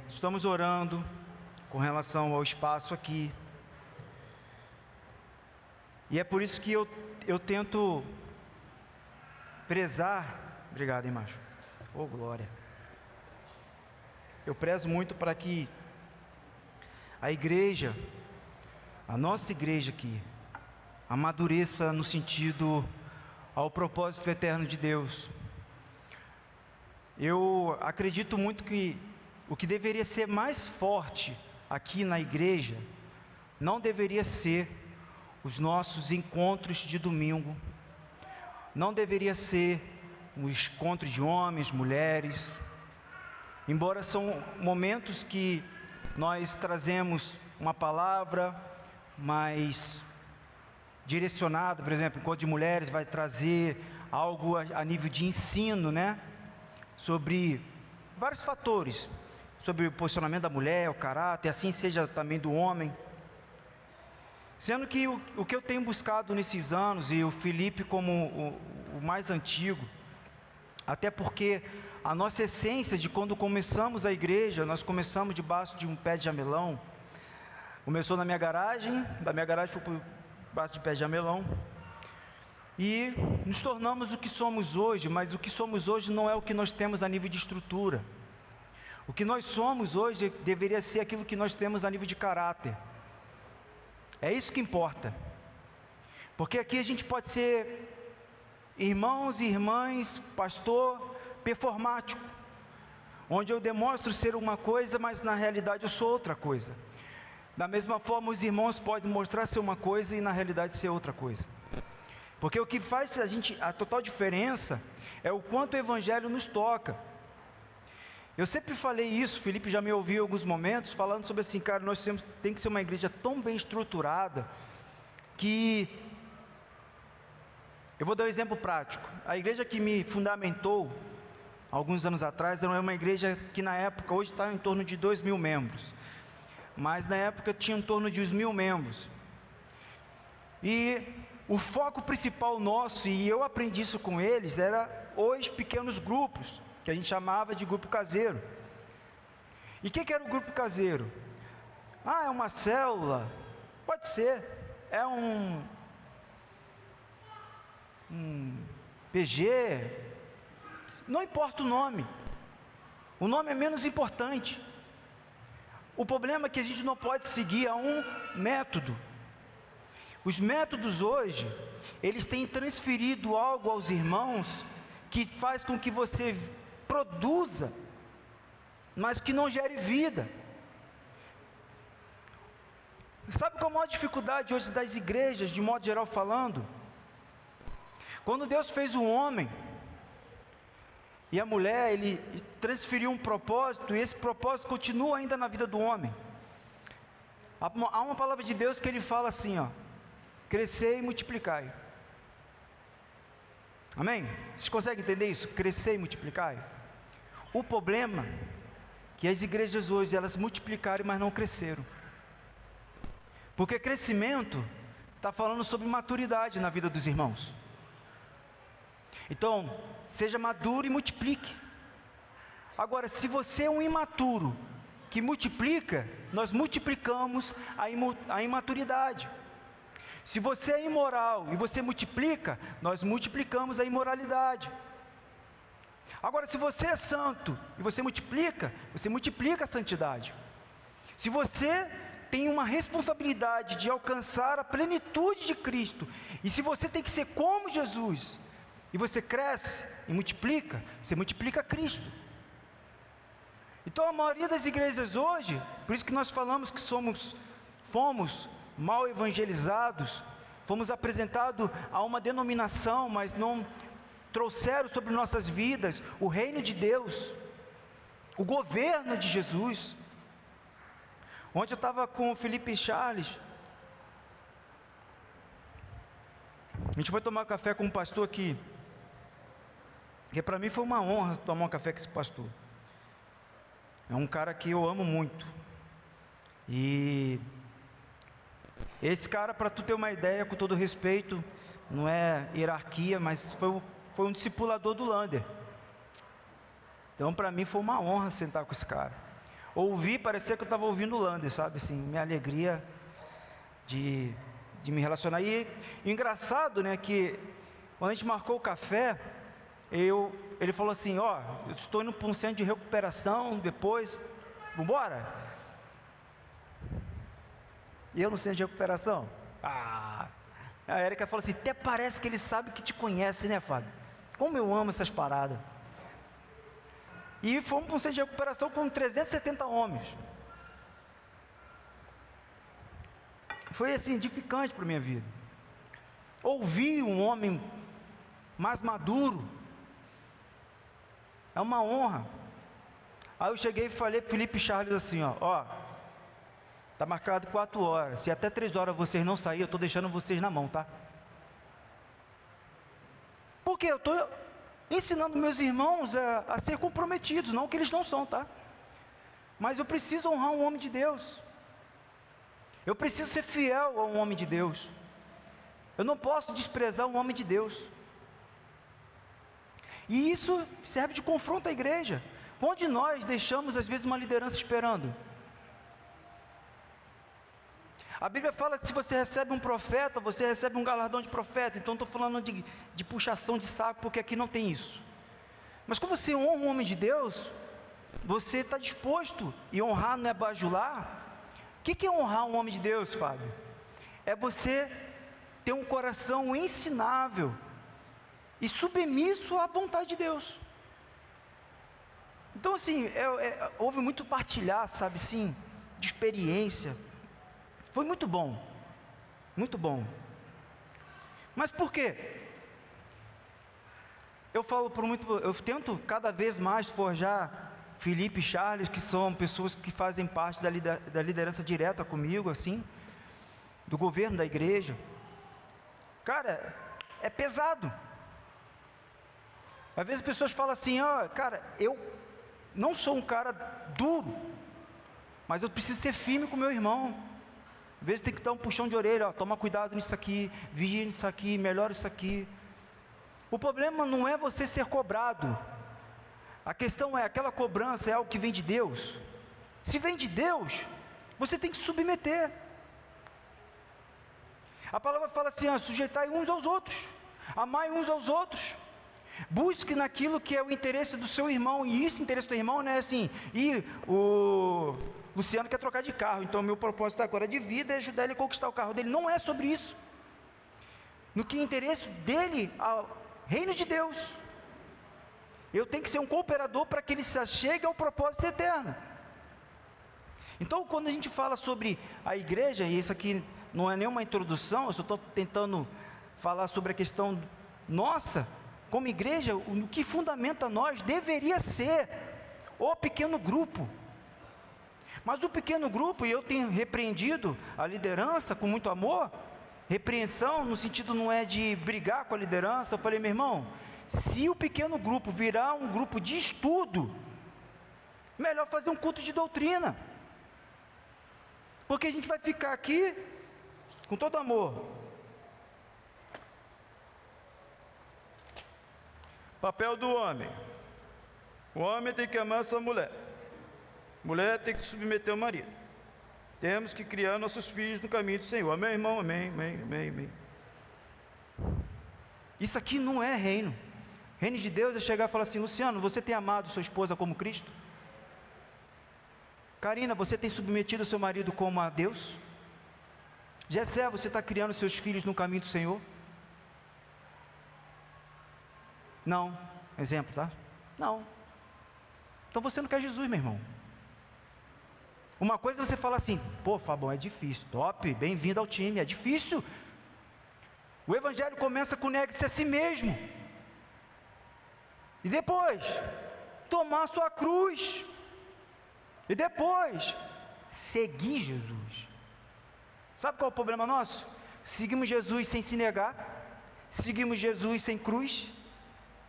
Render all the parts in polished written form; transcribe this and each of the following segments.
Estamos orando com relação ao espaço aqui. E é por isso que eu tento prezar. Obrigado, hein, macho. Oh, glória. Eu prezo muito para que a igreja, a nossa igreja aqui, amadureça no sentido ao propósito eterno de Deus. Eu acredito muito que o que deveria ser mais forte aqui na igreja não deveria ser os nossos encontros de domingo, não deveria ser os encontros de homens, mulheres, embora são momentos que nós trazemos uma palavra mais direcionada. Por exemplo, encontro de mulheres vai trazer algo a nível de ensino, né? Sobre vários fatores, sobre o posicionamento da mulher, o caráter, assim seja também do homem. Sendo que o que eu tenho buscado nesses anos, e o Felipe como o mais antigo, até porque a nossa essência de quando começamos a igreja, nós começamos debaixo de um pé de jamelão. Começou na minha garagem, da minha garagem foi para debaixo de pé de jamelão, e nos tornamos o que somos hoje. Mas o que somos hoje não é o que nós temos a nível de estrutura. O que nós somos hoje deveria ser aquilo que nós temos a nível de caráter. É isso que importa. Porque aqui a gente pode ser irmãos e irmãs, pastor performático, onde eu demonstro ser uma coisa, mas na realidade eu sou outra coisa. Da mesma forma, os irmãos podem mostrar ser uma coisa e na realidade ser outra coisa. Porque o que faz a total diferença é o quanto o evangelho nos toca. Eu sempre falei isso, Felipe já me ouviu em alguns momentos, falando sobre assim, cara, nós tem que ser uma igreja tão bem estruturada, que, eu vou dar um exemplo prático. A igreja que me fundamentou, alguns anos atrás, era uma igreja que na época, hoje está em torno de 2.000 membros, mas na época tinha em torno de 1.000 membros, e o foco principal nosso, e eu aprendi isso com eles, era os pequenos grupos, que a gente chamava de grupo caseiro. E o que era o grupo caseiro? É uma célula? Pode ser. É um PG? Não importa o nome é menos importante. O problema é que a gente não pode seguir a um método. Os métodos hoje, eles têm transferido algo aos irmãos que faz com que você produza, mas que não gere vida. Sabe qual é a maior dificuldade hoje das igrejas, de modo geral falando? Quando Deus fez o homem e a mulher, Ele transferiu um propósito, e esse propósito continua ainda na vida do homem. Há uma palavra de Deus que Ele fala assim, crescer e multiplicai. Amém? Vocês conseguem entender isso? Crescer e multiplicai. O problema é que as igrejas hoje, elas multiplicaram, mas não cresceram. Porque crescimento está falando sobre maturidade na vida dos irmãos. Então, seja maduro e multiplique. Agora, se você é um imaturo que multiplica, nós multiplicamos a imaturidade. Se você é imoral e você multiplica, nós multiplicamos a imoralidade. Agora, se você é santo e você multiplica a santidade. Se você tem uma responsabilidade de alcançar a plenitude de Cristo, e se você tem que ser como Jesus, e você cresce e multiplica, você multiplica Cristo. Então a maioria das igrejas hoje, por isso que nós falamos que fomos mal evangelizados, fomos apresentados a uma denominação, mas não trouxeram sobre nossas vidas o reino de Deus, o governo de Jesus. Ontem eu estava com o Felipe e Charles, a gente foi tomar café com um pastor aqui, que para mim foi uma honra tomar um café com esse pastor. É um cara que eu amo muito, e esse cara, para tu ter uma ideia, com todo respeito, não é hierarquia, mas foi um discipulador do Lander. Então, para mim, foi uma honra sentar com esse cara. Ouvir, parecia que eu estava ouvindo o Lander, sabe? Assim, minha alegria de me relacionar. E engraçado, né, que quando a gente marcou o café, ele falou assim, ó, eu estou indo para um centro de recuperação, depois, vambora? E eu no centro de recuperação? A Érica falou assim, até parece que ele sabe que te conhece, né, Fábio? Como eu amo essas paradas. E fomos para um centro de recuperação com 370 homens. Foi assim, edificante para a minha vida. Ouvir um homem mais maduro é uma honra. Aí eu cheguei e falei para Felipe e Charles assim, ó, tá marcado 4 horas, se até 3 horas vocês não saírem, eu estou deixando vocês na mão, tá? Porque eu estou ensinando meus irmãos a ser comprometidos, não que eles não são, tá? Mas eu preciso honrar um homem de Deus. Eu preciso ser fiel a um homem de Deus. Eu não posso desprezar um homem de Deus. E isso serve de confronto à igreja. Onde nós deixamos às vezes uma liderança esperando. A Bíblia fala que se você recebe um profeta, você recebe um galardão de profeta. Então estou falando de puxação de saco, porque aqui não tem isso. Mas quando você honra um homem de Deus, você está disposto, e honrar não é bajular. O que é honrar um homem de Deus, Fábio? É você ter um coração ensinável e submisso à vontade de Deus. Então assim, houve muito partilhar, sabe assim, de experiência. Foi muito bom, muito bom. Mas por quê? Eu tento cada vez mais forjar Felipe e Charles, que são pessoas que fazem parte da liderança direta comigo, assim, do governo da igreja. Cara, é pesado. Às vezes as pessoas falam assim, cara, eu não sou um cara duro, mas eu preciso ser firme com meu irmão. Às vezes tem que dar um puxão de orelha, toma cuidado nisso aqui, vigia nisso aqui, melhora isso aqui. O problema não é você ser cobrado. A questão é, aquela cobrança é algo que vem de Deus. Se vem de Deus, você tem que se submeter. A palavra fala assim, sujeitai uns aos outros, amai uns aos outros. Busque naquilo que é o interesse do seu irmão. E esse interesse do irmão não é assim, o Luciano quer trocar de carro, então o meu propósito agora de vida é ajudar ele a conquistar o carro dele. Não é sobre isso. No que é interesse dele, ao reino de Deus. Eu tenho que ser um cooperador para que ele se achegue ao propósito eterno. Então, quando a gente fala sobre a igreja, e isso aqui não é nenhuma introdução, eu só estou tentando falar sobre a questão nossa, como igreja, o que fundamenta nós deveria ser o pequeno grupo. Mas o pequeno grupo, e eu tenho repreendido a liderança com muito amor, repreensão no sentido não é de brigar com a liderança. Eu falei, meu irmão, se o pequeno grupo virar um grupo de estudo, melhor fazer um culto de doutrina, porque a gente vai ficar aqui com todo amor. Papel do homem: o homem tem que amar sua mulher, mulher tem que submeter ao marido, temos que criar nossos filhos no caminho do Senhor. Amém, irmão? Amém, amém, amém, amém. Isso aqui não é reino. Reino de Deus é chegar e falar assim, Luciano, você tem amado sua esposa como Cristo? Karina, você tem submetido seu marido como a Deus? Jessé, você está criando seus filhos no caminho do Senhor? Não. Exemplo, tá? Não. Então você não quer Jesus, meu irmão. Uma coisa é você falar assim, pô, Fabão, é difícil, top, bem-vindo ao time, é difícil. O evangelho começa com negue-se a si mesmo. E depois, tomar sua cruz. E depois, seguir Jesus. Sabe qual é o problema nosso? Seguimos Jesus sem se negar, seguimos Jesus sem cruz,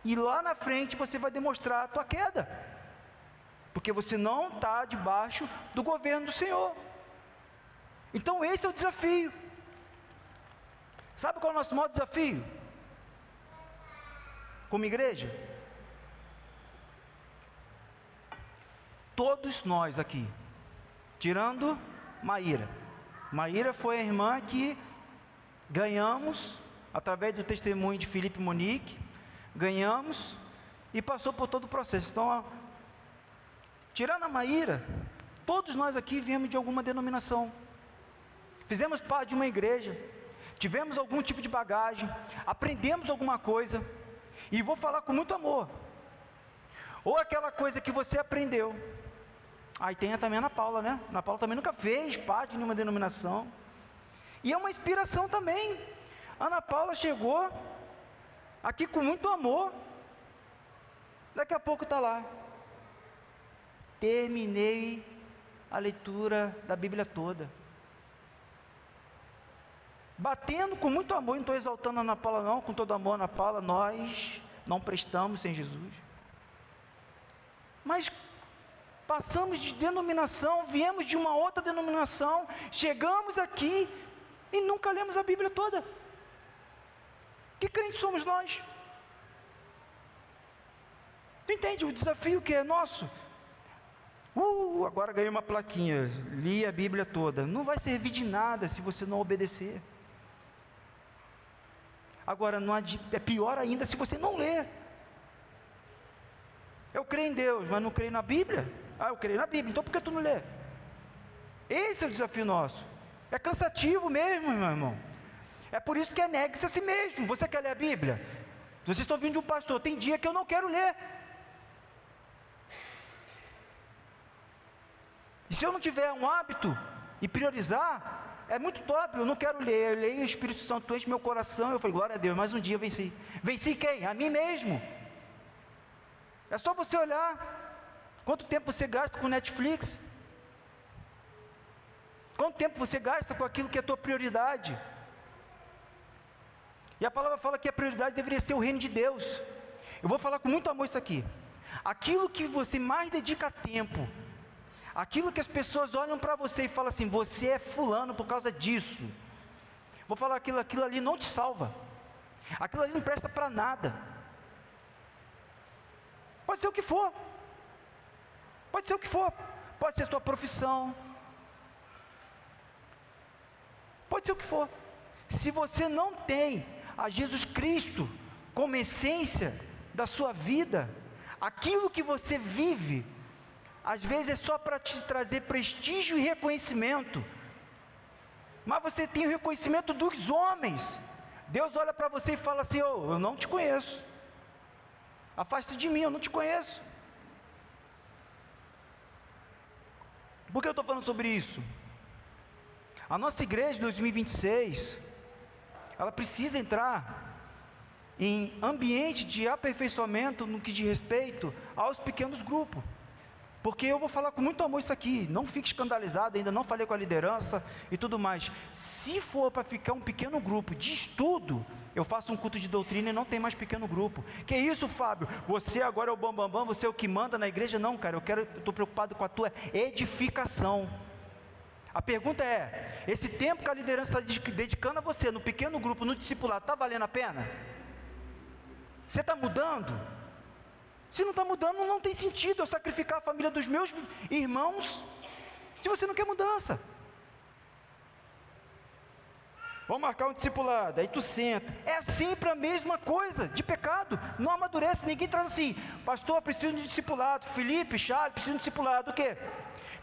e lá na frente você vai demonstrar a tua queda, porque você não está debaixo do governo do Senhor. Então esse é o desafio. Sabe qual é o nosso maior desafio? Como igreja? Todos nós aqui, tirando Maíra. Maíra foi a irmã que ganhamos, através do testemunho de Felipe e Monique, ganhamos e passou por todo o processo. Então, tirando a Maíra, todos nós aqui viemos de alguma denominação, fizemos parte de uma igreja, tivemos algum tipo de bagagem, aprendemos alguma coisa, e vou falar com muito amor, ou aquela coisa que você aprendeu. Aí tem também a Ana Paula, né? Ana Paula também nunca fez parte de nenhuma denominação, e é uma inspiração também. Ana Paula chegou aqui com muito amor, daqui a pouco está lá, terminei a leitura da Bíblia toda, batendo com muito amor. Não estou exaltando a Ana Paula não, com todo amor, Ana Paula, nós não prestamos sem Jesus, mas passamos de denominação, viemos de uma outra denominação, chegamos aqui e nunca lemos a Bíblia toda. Que crente somos nós? Tu entende o desafio que é nosso? Agora ganhei uma plaquinha, li a Bíblia toda. Não vai servir de nada se você não obedecer. Agora, é pior ainda se você não ler. Eu creio em Deus, mas não creio na Bíblia. Eu creio na Bíblia, então por que tu não lê? Esse é o desafio nosso. É cansativo mesmo, meu irmão. É por isso que é negue-se a si mesmo. Você quer ler a Bíblia? Vocês estão vindo de um pastor, tem dia que eu não quero ler. E se eu não tiver um hábito e priorizar, é muito top, eu não quero ler. Eu leio, o Espírito Santo enche meu coração, eu falei, glória a Deus, mais um dia eu venci. Venci quem? A mim mesmo. É só você olhar quanto tempo você gasta com Netflix, quanto tempo você gasta com aquilo que é a tua prioridade. E a palavra fala que a prioridade deveria ser o reino de Deus. Eu vou falar com muito amor isso aqui. Aquilo que você mais dedica tempo, aquilo que as pessoas olham para você e falam assim, você é fulano por causa disso. Vou falar aquilo ali não te salva. Aquilo ali não presta para nada. Pode ser o que for. Pode ser o que for. Pode ser a sua profissão. Pode ser o que for. Se você não tem a Jesus Cristo como essência da sua vida, aquilo que você vive, às vezes é só para te trazer prestígio e reconhecimento, mas você tem o reconhecimento dos homens. Deus olha para você e fala assim, eu não te conheço, afasta de mim, eu não te conheço. Por que eu estou falando sobre isso? A nossa igreja 2026, ela precisa entrar em ambiente de aperfeiçoamento no que diz respeito aos pequenos grupos, porque eu vou falar com muito amor isso aqui, não fique escandalizado, ainda não falei com a liderança e tudo mais. Se for para ficar um pequeno grupo de estudo, eu faço um culto de doutrina e não tem mais pequeno grupo. Que isso, Fábio? Você agora é o bambambam, você é o que manda na igreja? Não, cara, eu estou preocupado com a tua edificação. A pergunta é, esse tempo que a liderança está dedicando a você, no pequeno grupo, no discipulado, está valendo a pena? Você está mudando? Se não está mudando, não tem sentido eu sacrificar a família dos meus irmãos, se você não quer mudança. Vamos marcar um discipulado, aí tu senta, é sempre a mesma coisa, de pecado, não amadurece, ninguém traz assim, pastor, preciso de discipulado, Felipe, Charles, preciso de discipulado, o quê?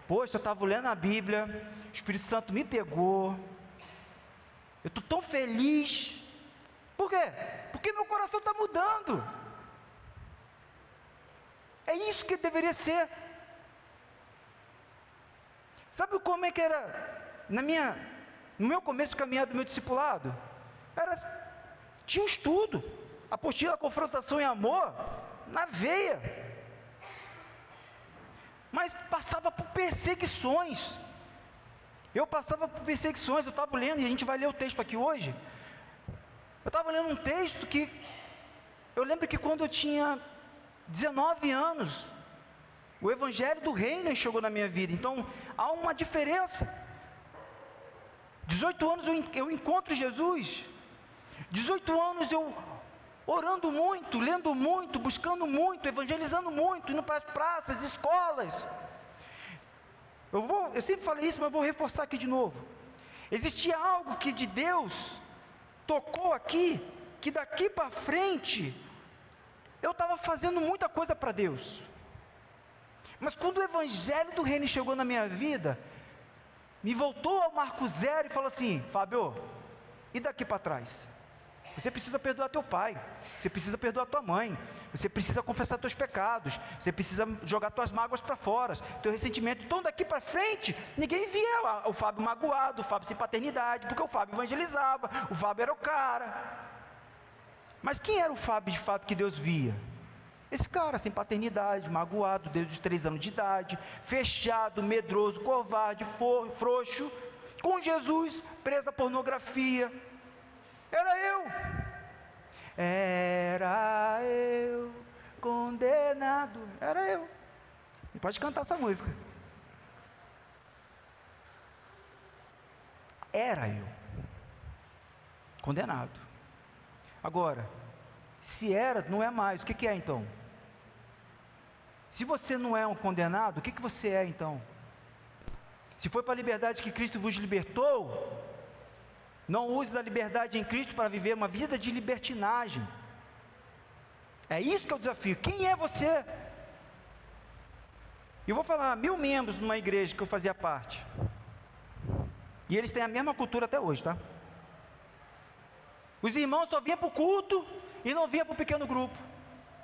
Poxa, eu estava lendo a Bíblia, o Espírito Santo me pegou, eu estou tão feliz. Por quê? Porque meu coração está mudando. É isso que deveria ser. Sabe como é que era no meu começo de caminhada do meu discipulado? Tinha um estudo, apostila, confrontação e amor na veia, mas passava por perseguições. Eu passava por perseguições. Eu estava lendo, e a gente vai ler o texto aqui hoje. Eu estava lendo um texto que eu lembro que quando eu tinha 19 anos, o Evangelho do Reino chegou na minha vida. Então há uma diferença. 18 anos eu encontro Jesus. 18 anos eu orando muito, lendo muito, buscando muito, evangelizando muito, indo para as praças, escolas. Eu sempre falei isso, mas vou reforçar aqui de novo. Existia algo que de Deus tocou aqui, que daqui para frente eu estava fazendo muita coisa para Deus. Mas quando o Evangelho do Reino chegou na minha vida, me voltou ao marco zero e falou assim: Fábio, e daqui para trás? Você precisa perdoar teu pai, você precisa perdoar tua mãe, você precisa confessar teus pecados, você precisa jogar tuas mágoas para fora, teu ressentimento. Então daqui para frente, ninguém via lá o Fábio magoado, o Fábio sem paternidade, porque o Fábio evangelizava, o Fábio era o cara. Mas quem era o Fábio de fato que Deus via? Esse cara sem paternidade, magoado, desde os 3 anos de idade, fechado, medroso, covarde, frouxo, com Jesus, preso à pornografia. Era eu, condenado. Era eu. E pode cantar essa música. Era eu, condenado. Agora, se era, não é mais. O que é então? Se você não é um condenado, o que você é então? Se foi para a liberdade que Cristo vos libertou, não use da liberdade em Cristo para viver uma vida de libertinagem. É isso que é o desafio. Quem é você? Eu vou falar 1000 membros numa igreja que eu fazia parte. E eles têm a mesma cultura até hoje, tá? Os irmãos só vinham para o culto e não vinham para o pequeno grupo.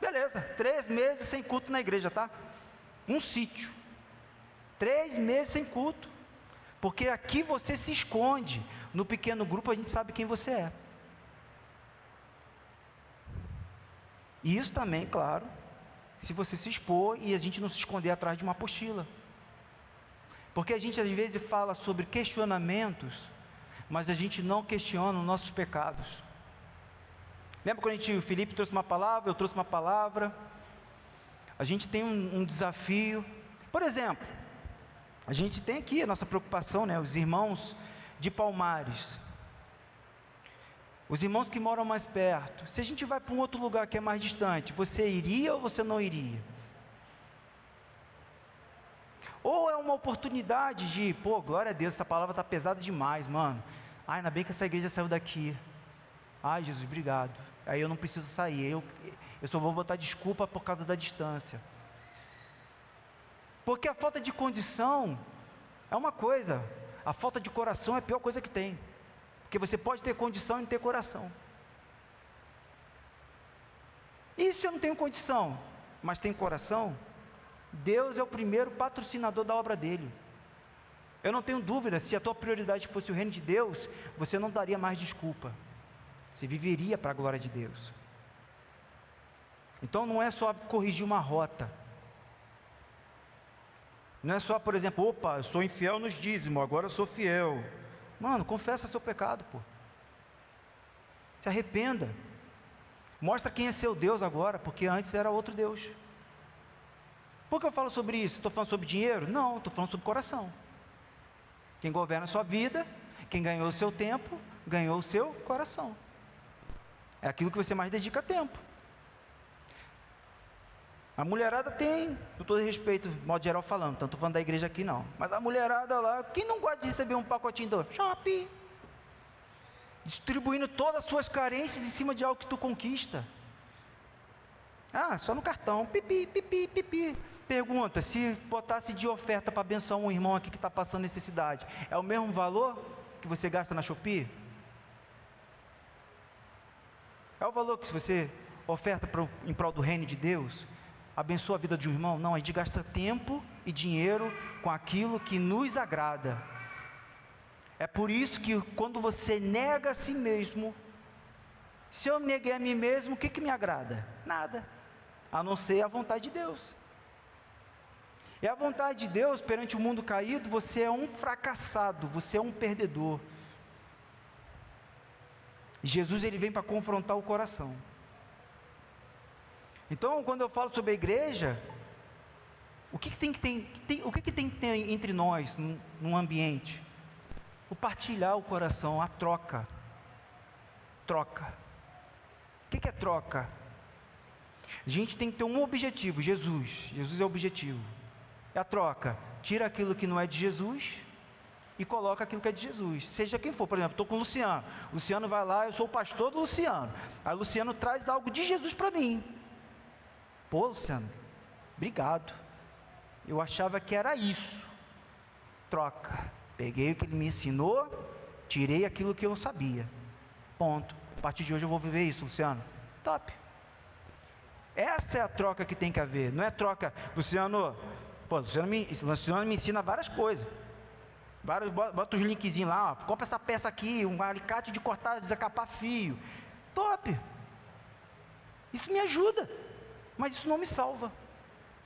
Beleza, 3 meses sem culto na igreja, tá? Um sítio. 3 meses sem culto. Porque aqui você se esconde. No pequeno grupo a gente sabe quem você é. E isso também, claro, se você se expor e a gente não se esconder atrás de uma apostila. Porque a gente às vezes fala sobre questionamentos, mas a gente não questiona os nossos pecados. Lembra quando o Felipe trouxe uma palavra, eu trouxe uma palavra? A gente tem um desafio. Por exemplo, a gente tem aqui a nossa preocupação, né? Os irmãos de Palmares, os irmãos que moram mais perto. Se a gente vai para um outro lugar que é mais distante, você iria ou você não iria? Ou é uma oportunidade de, glória a Deus, essa palavra está pesada demais, mano. Ai, ainda bem que essa igreja saiu daqui. Ai, Jesus, obrigado. Aí eu não preciso sair, eu só vou botar desculpa por causa da distância. Porque a falta de condição é uma coisa, a falta de coração é a pior coisa que tem. Porque você pode ter condição e não ter coração. E se eu não tenho condição, mas tenho coração, Deus é o primeiro patrocinador da obra dele. Eu não tenho dúvida, se a tua prioridade fosse o reino de Deus, você não daria mais desculpa. Você viveria para a glória de Deus. Então não é só corrigir uma rota. Não é só, por exemplo, opa, eu sou infiel nos dízimos, agora eu sou fiel. Mano, confessa seu pecado, pô. Se arrependa. Mostra quem é seu Deus agora, porque antes era outro Deus. Por que eu falo sobre isso? Estou falando sobre dinheiro? Não, estou falando sobre coração. Quem governa a sua vida, quem ganhou o seu tempo, ganhou o seu coração. É aquilo que você mais dedica tempo. A mulherada tem, com todo respeito, modo geral falando, tanto falando da igreja aqui não, mas a mulherada lá, quem não gosta de receber um pacotinho do shopping, distribuindo todas as suas carências em cima de algo que tu conquista? Ah, só no cartão, pipi, pipi, pipi. Pergunta, se botasse de oferta para abençoar um irmão aqui que está passando necessidade, é o mesmo valor que você gasta na Shopee? É o valor que você oferta em prol do reino de Deus? Abençoa a vida de um irmão? Não, a gente gasta tempo e dinheiro com aquilo que nos agrada. É por isso que quando você nega a si mesmo, se eu neguei a mim mesmo, o que me agrada? Nada, a não ser a vontade de Deus. E a vontade de Deus perante o mundo caído, você é um fracassado, você é um perdedor. E Jesus ele vem para confrontar o coração. Então, quando eu falo sobre a igreja, o que tem que ter entre nós, num ambiente? O partilhar o coração, a troca. Troca. O que é troca? A gente tem que ter um objetivo, Jesus. Jesus é o objetivo. É a troca. Tira aquilo que não é de Jesus e coloca aquilo que é de Jesus. Seja quem for. Por exemplo, estou com o Luciano. O Luciano vai lá, eu sou o pastor do Luciano. Aí o Luciano traz algo de Jesus para mim. Pô, Luciano, obrigado. Eu achava que era isso. Troca. Peguei o que ele me ensinou, tirei aquilo que eu sabia. Ponto. A partir de hoje eu vou viver isso, Luciano. Top. Essa é a troca que tem que haver. Não é troca, Luciano. Pô, Luciano me ensina várias coisas. Bota os linkzinhos lá, ó, compra essa peça aqui, um alicate de cortar, desacapar fio. Top. Isso me ajuda, mas isso não me salva.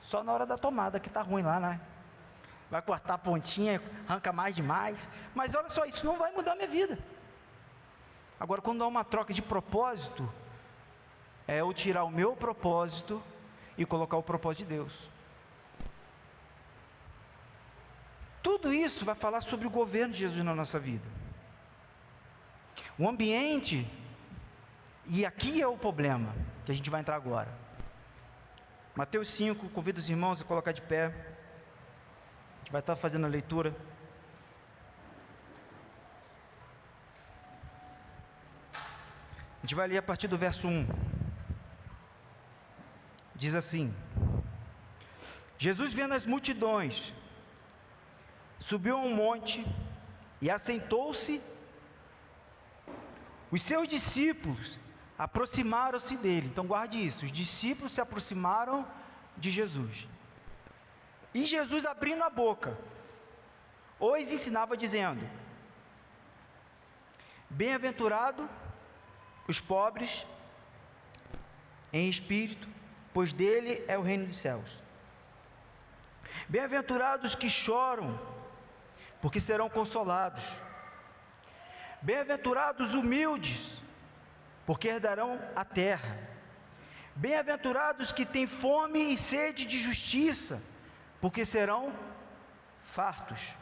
Só na hora da tomada, que está ruim lá, né? Vai cortar a pontinha, arranca mais demais. Mas olha só, isso não vai mudar a minha vida. Agora, quando há uma troca de propósito, é eu tirar o meu propósito e colocar o propósito de Deus. Tudo isso vai falar sobre o governo de Jesus na nossa vida. O ambiente, e aqui é o problema, que a gente vai entrar agora. Mateus 5, convido os irmãos a colocar de pé. A gente vai estar fazendo a leitura. A gente vai ler a partir do verso 1. Diz assim: Jesus, vendo as multidões, subiu a um monte e assentou-se. Os seus discípulos aproximaram-se dele. Então guarde isso, os discípulos se aproximaram de Jesus. E Jesus, abrindo a boca, os ensinava dizendo: bem-aventurado os pobres em espírito, pois dele é o reino dos céus. Bem-aventurados os que choram, porque serão consolados. Bem-aventurados os humildes, porque herdarão a terra. Bem-aventurados os que têm fome e sede de justiça, porque serão fartos.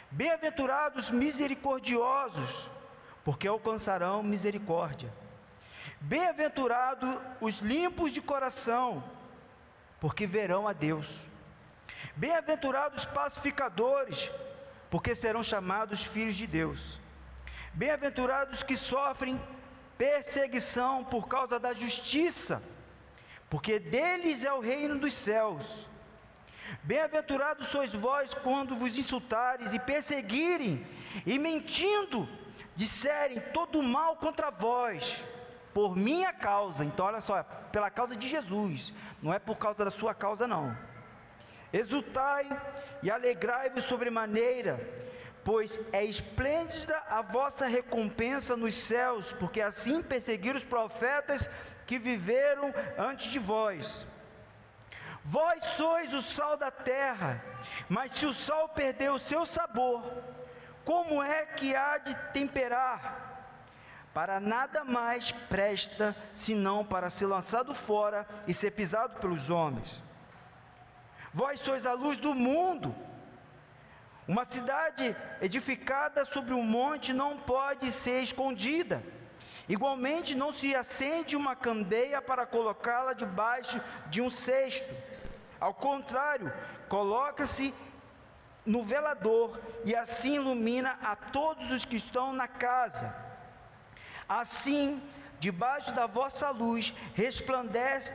Bem-aventurados os misericordiosos, porque alcançarão misericórdia. Bem-aventurados os limpos de coração, porque verão a Deus. Bem-aventurados os pacificadores, porque serão chamados filhos de Deus. Bem-aventurados os que sofrem perseguição por causa da justiça, porque deles é o reino dos céus. Bem-aventurados sois vós quando vos insultares e perseguirem, e mentindo, disserem todo mal contra vós, por minha causa. Então olha só, pela causa de Jesus, não é por causa da sua causa não. Exultai e alegrai-vos sobremaneira, pois é esplêndida a vossa recompensa nos céus, porque assim perseguiram os profetas que viveram antes de vós. Vós sois o sal da terra, mas se o sal perder o seu sabor, como é que há de temperar? Para nada mais presta, senão para ser lançado fora e ser pisado pelos homens. Vós sois a luz do mundo. Uma cidade edificada sobre um monte não pode ser escondida. Igualmente não se acende uma candeia para colocá-la debaixo de um cesto. Ao contrário, coloca-se no velador e assim ilumina a todos os que estão na casa. Assim, debaixo da vossa luz,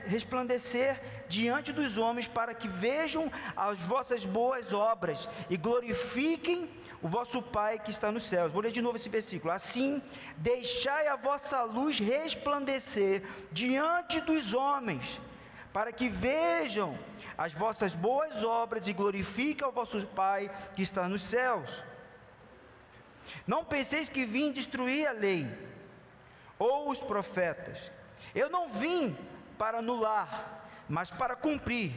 resplandecer diante dos homens, para que vejam as vossas boas obras e glorifiquem o vosso Pai que está nos céus. Vou ler de novo esse versículo. Assim, deixai a vossa luz resplandecer diante dos homens, para que vejam as vossas boas obras e glorifiquem o vosso Pai que está nos céus. Não penseis que vim destruir a lei ou os profetas. Eu não vim para anular, mas para cumprir.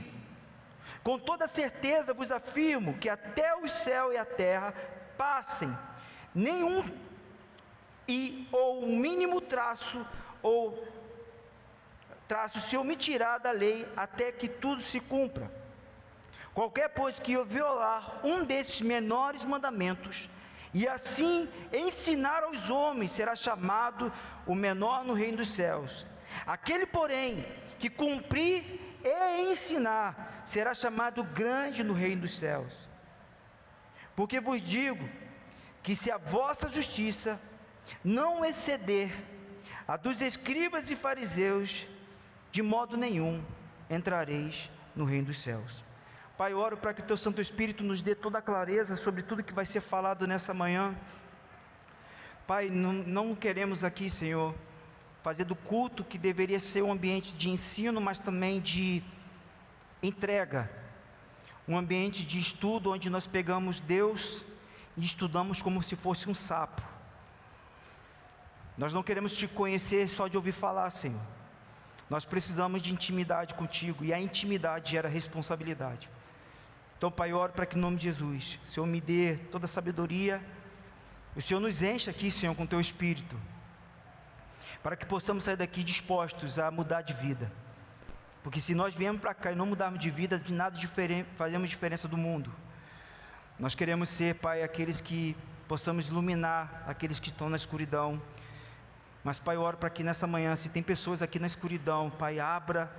Com toda certeza vos afirmo que até o céu e a terra passem, nenhum ou um mínimo traço se omitirá da lei, até que tudo se cumpra. Qualquer, pois, que violar um desses menores mandamentos, e assim ensinar aos homens, será chamado o menor no reino dos céus. Aquele, porém, que cumprir e ensinar, será chamado grande no reino dos céus. Porque vos digo que se a vossa justiça não exceder a dos escribas e fariseus, de modo nenhum entrareis no reino dos céus. Pai, oro para que o Teu Santo Espírito nos dê toda a clareza sobre tudo que vai ser falado nessa manhã. Pai, não queremos aqui, Senhor, fazer do culto, que deveria ser um ambiente de ensino, mas também de entrega, um ambiente de estudo, onde nós pegamos Deus e estudamos como se fosse um sapo. Nós não queremos Te conhecer só de ouvir falar, Senhor. Nós precisamos de intimidade contigo, e a intimidade gera responsabilidade. Então, Pai, eu oro para que, em nome de Jesus, o Senhor me dê toda a sabedoria, o Senhor nos enche aqui, Senhor, com o Teu Espírito, para que possamos sair daqui dispostos a mudar de vida. Porque se nós viemos para cá e não mudarmos de vida, de nada fazemos diferença do mundo. Nós queremos ser, Pai, aqueles que possamos iluminar aqueles que estão na escuridão. Mas, Pai, eu oro para que nessa manhã, se tem pessoas aqui na escuridão, Pai, abra,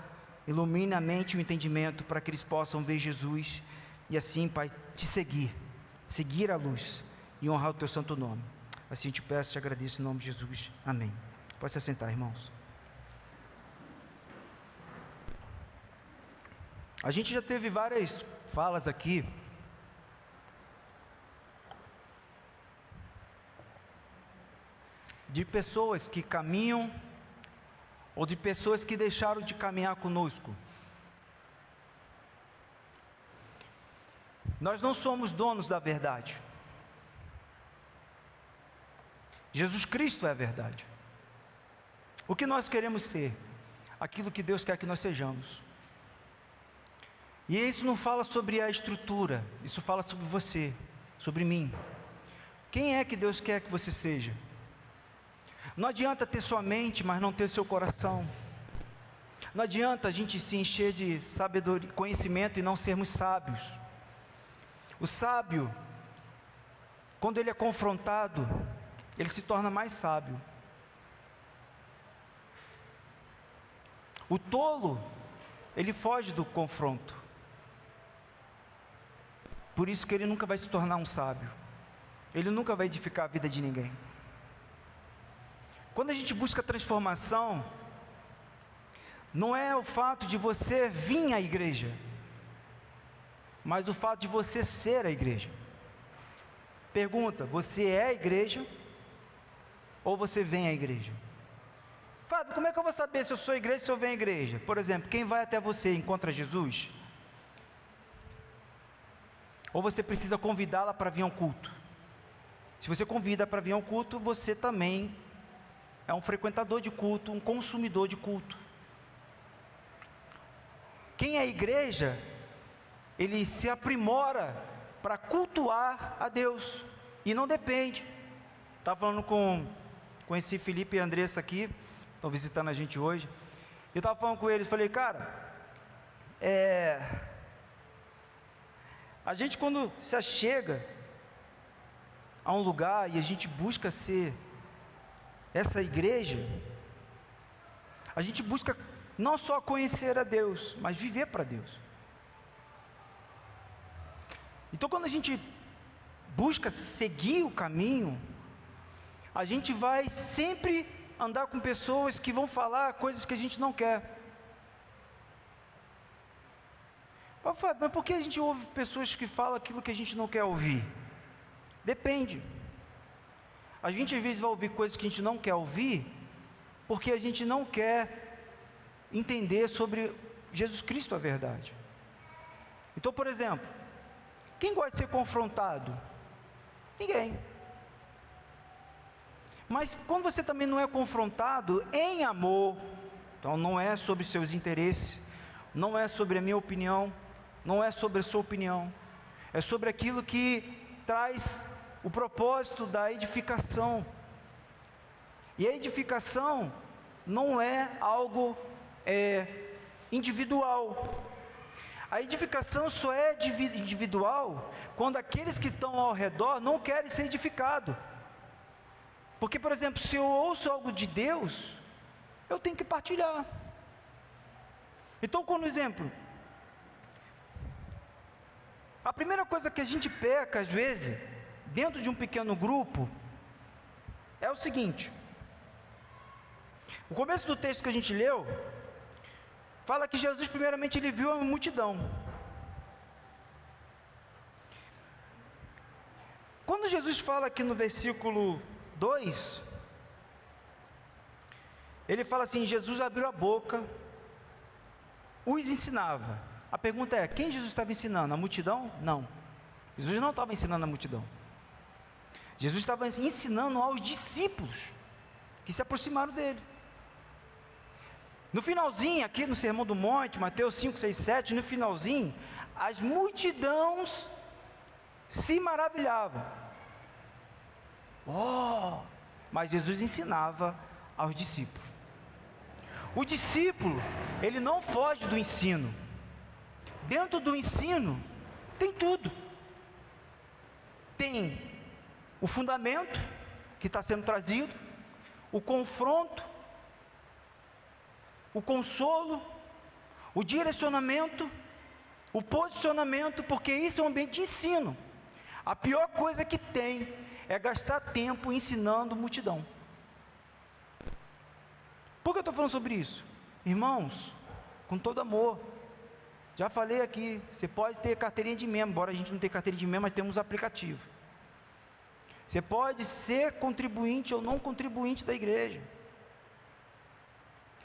ilumine a mente e o entendimento, para que eles possam ver Jesus, e assim, Pai, Te seguir a luz, e honrar o Teu santo nome. Assim Te peço, Te agradeço em nome de Jesus, amém. Pode se assentar, irmãos. A gente já teve várias falas aqui de pessoas que caminham, ou de pessoas que deixaram de caminhar conosco. Nós não somos donos da verdade. Jesus Cristo é a verdade. O que nós queremos ser? Aquilo que Deus quer que nós sejamos. E isso não fala sobre a estrutura, isso fala sobre você, sobre mim. Quem é que Deus quer que você seja? Não adianta ter sua mente, mas não ter seu coração. Não adianta a gente se encher de sabedoria, conhecimento, e não sermos sábios. O sábio, quando ele é confrontado, ele se torna mais sábio. O tolo, ele foge do confronto. Por isso que ele nunca vai se tornar um sábio. Ele nunca vai edificar a vida de ninguém. Quando a gente busca transformação, não é o fato de você vir à igreja, mas o fato de você ser a igreja. Pergunta: você é a igreja ou você vem à igreja? Fábio, como é que eu vou saber se eu sou a igreja ou se eu venho à igreja? Por exemplo, quem vai até você encontra Jesus? Ou você precisa convidá-la para vir a um culto? Se você convida para vir a um culto, você também é um frequentador de culto, um consumidor de culto. Quem é a igreja, ele se aprimora para cultuar a Deus, e não depende. Estava falando com esse Felipe e a Andressa aqui, estão visitando a gente hoje. Eu estava falando com eles, falei: cara, a gente, quando se achega a um lugar e a gente busca ser essa igreja, a gente busca não só conhecer a Deus, mas viver para Deus. Então, quando a gente busca seguir o caminho, a gente vai sempre andar com pessoas que vão falar coisas que a gente não quer. Mas por que a gente ouve pessoas que falam aquilo que a gente não quer ouvir? Depende. A gente às vezes vai ouvir coisas que a gente não quer ouvir, porque a gente não quer entender sobre Jesus Cristo, a verdade. Então, por exemplo, quem gosta de ser confrontado? Ninguém. Mas quando você também não é confrontado em amor, então não é sobre seus interesses, não é sobre a minha opinião, não é sobre a sua opinião, é sobre aquilo que traz o propósito da edificação. E a edificação não é algo individual. A edificação só é individual quando aqueles que estão ao redor não querem ser edificados. Porque, por exemplo, se eu ouço algo de Deus, eu tenho que partilhar. Então, como exemplo, a primeira coisa que a gente peca, às vezes, dentro de um pequeno grupo, é o seguinte: o começo do texto que a gente leu, fala que Jesus, primeiramente, ele viu a multidão. Quando Jesus fala aqui no versículo 2, ele fala assim: Jesus abriu a boca, os ensinava. A pergunta é: quem Jesus estava ensinando? A multidão? Não. Jesus não estava ensinando a multidão. Jesus estava ensinando aos discípulos que se aproximaram dele. No finalzinho, aqui no Sermão do Monte, Mateus 5, 6, 7, no finalzinho, as multidões se maravilhavam. Oh! Mas Jesus ensinava aos discípulos. O discípulo, ele não foge do ensino. Dentro do ensino, tem tudo. Tem o fundamento que está sendo trazido, o confronto, o consolo, o direcionamento, o posicionamento, porque isso é um ambiente de ensino. A pior coisa que tem é gastar tempo ensinando multidão. Por que eu estou falando sobre isso? Irmãos, com todo amor, já falei aqui, você pode ter carteirinha de membro, embora a gente não tenha carteirinha de membro, mas temos aplicativo. Você pode ser contribuinte ou não contribuinte da igreja.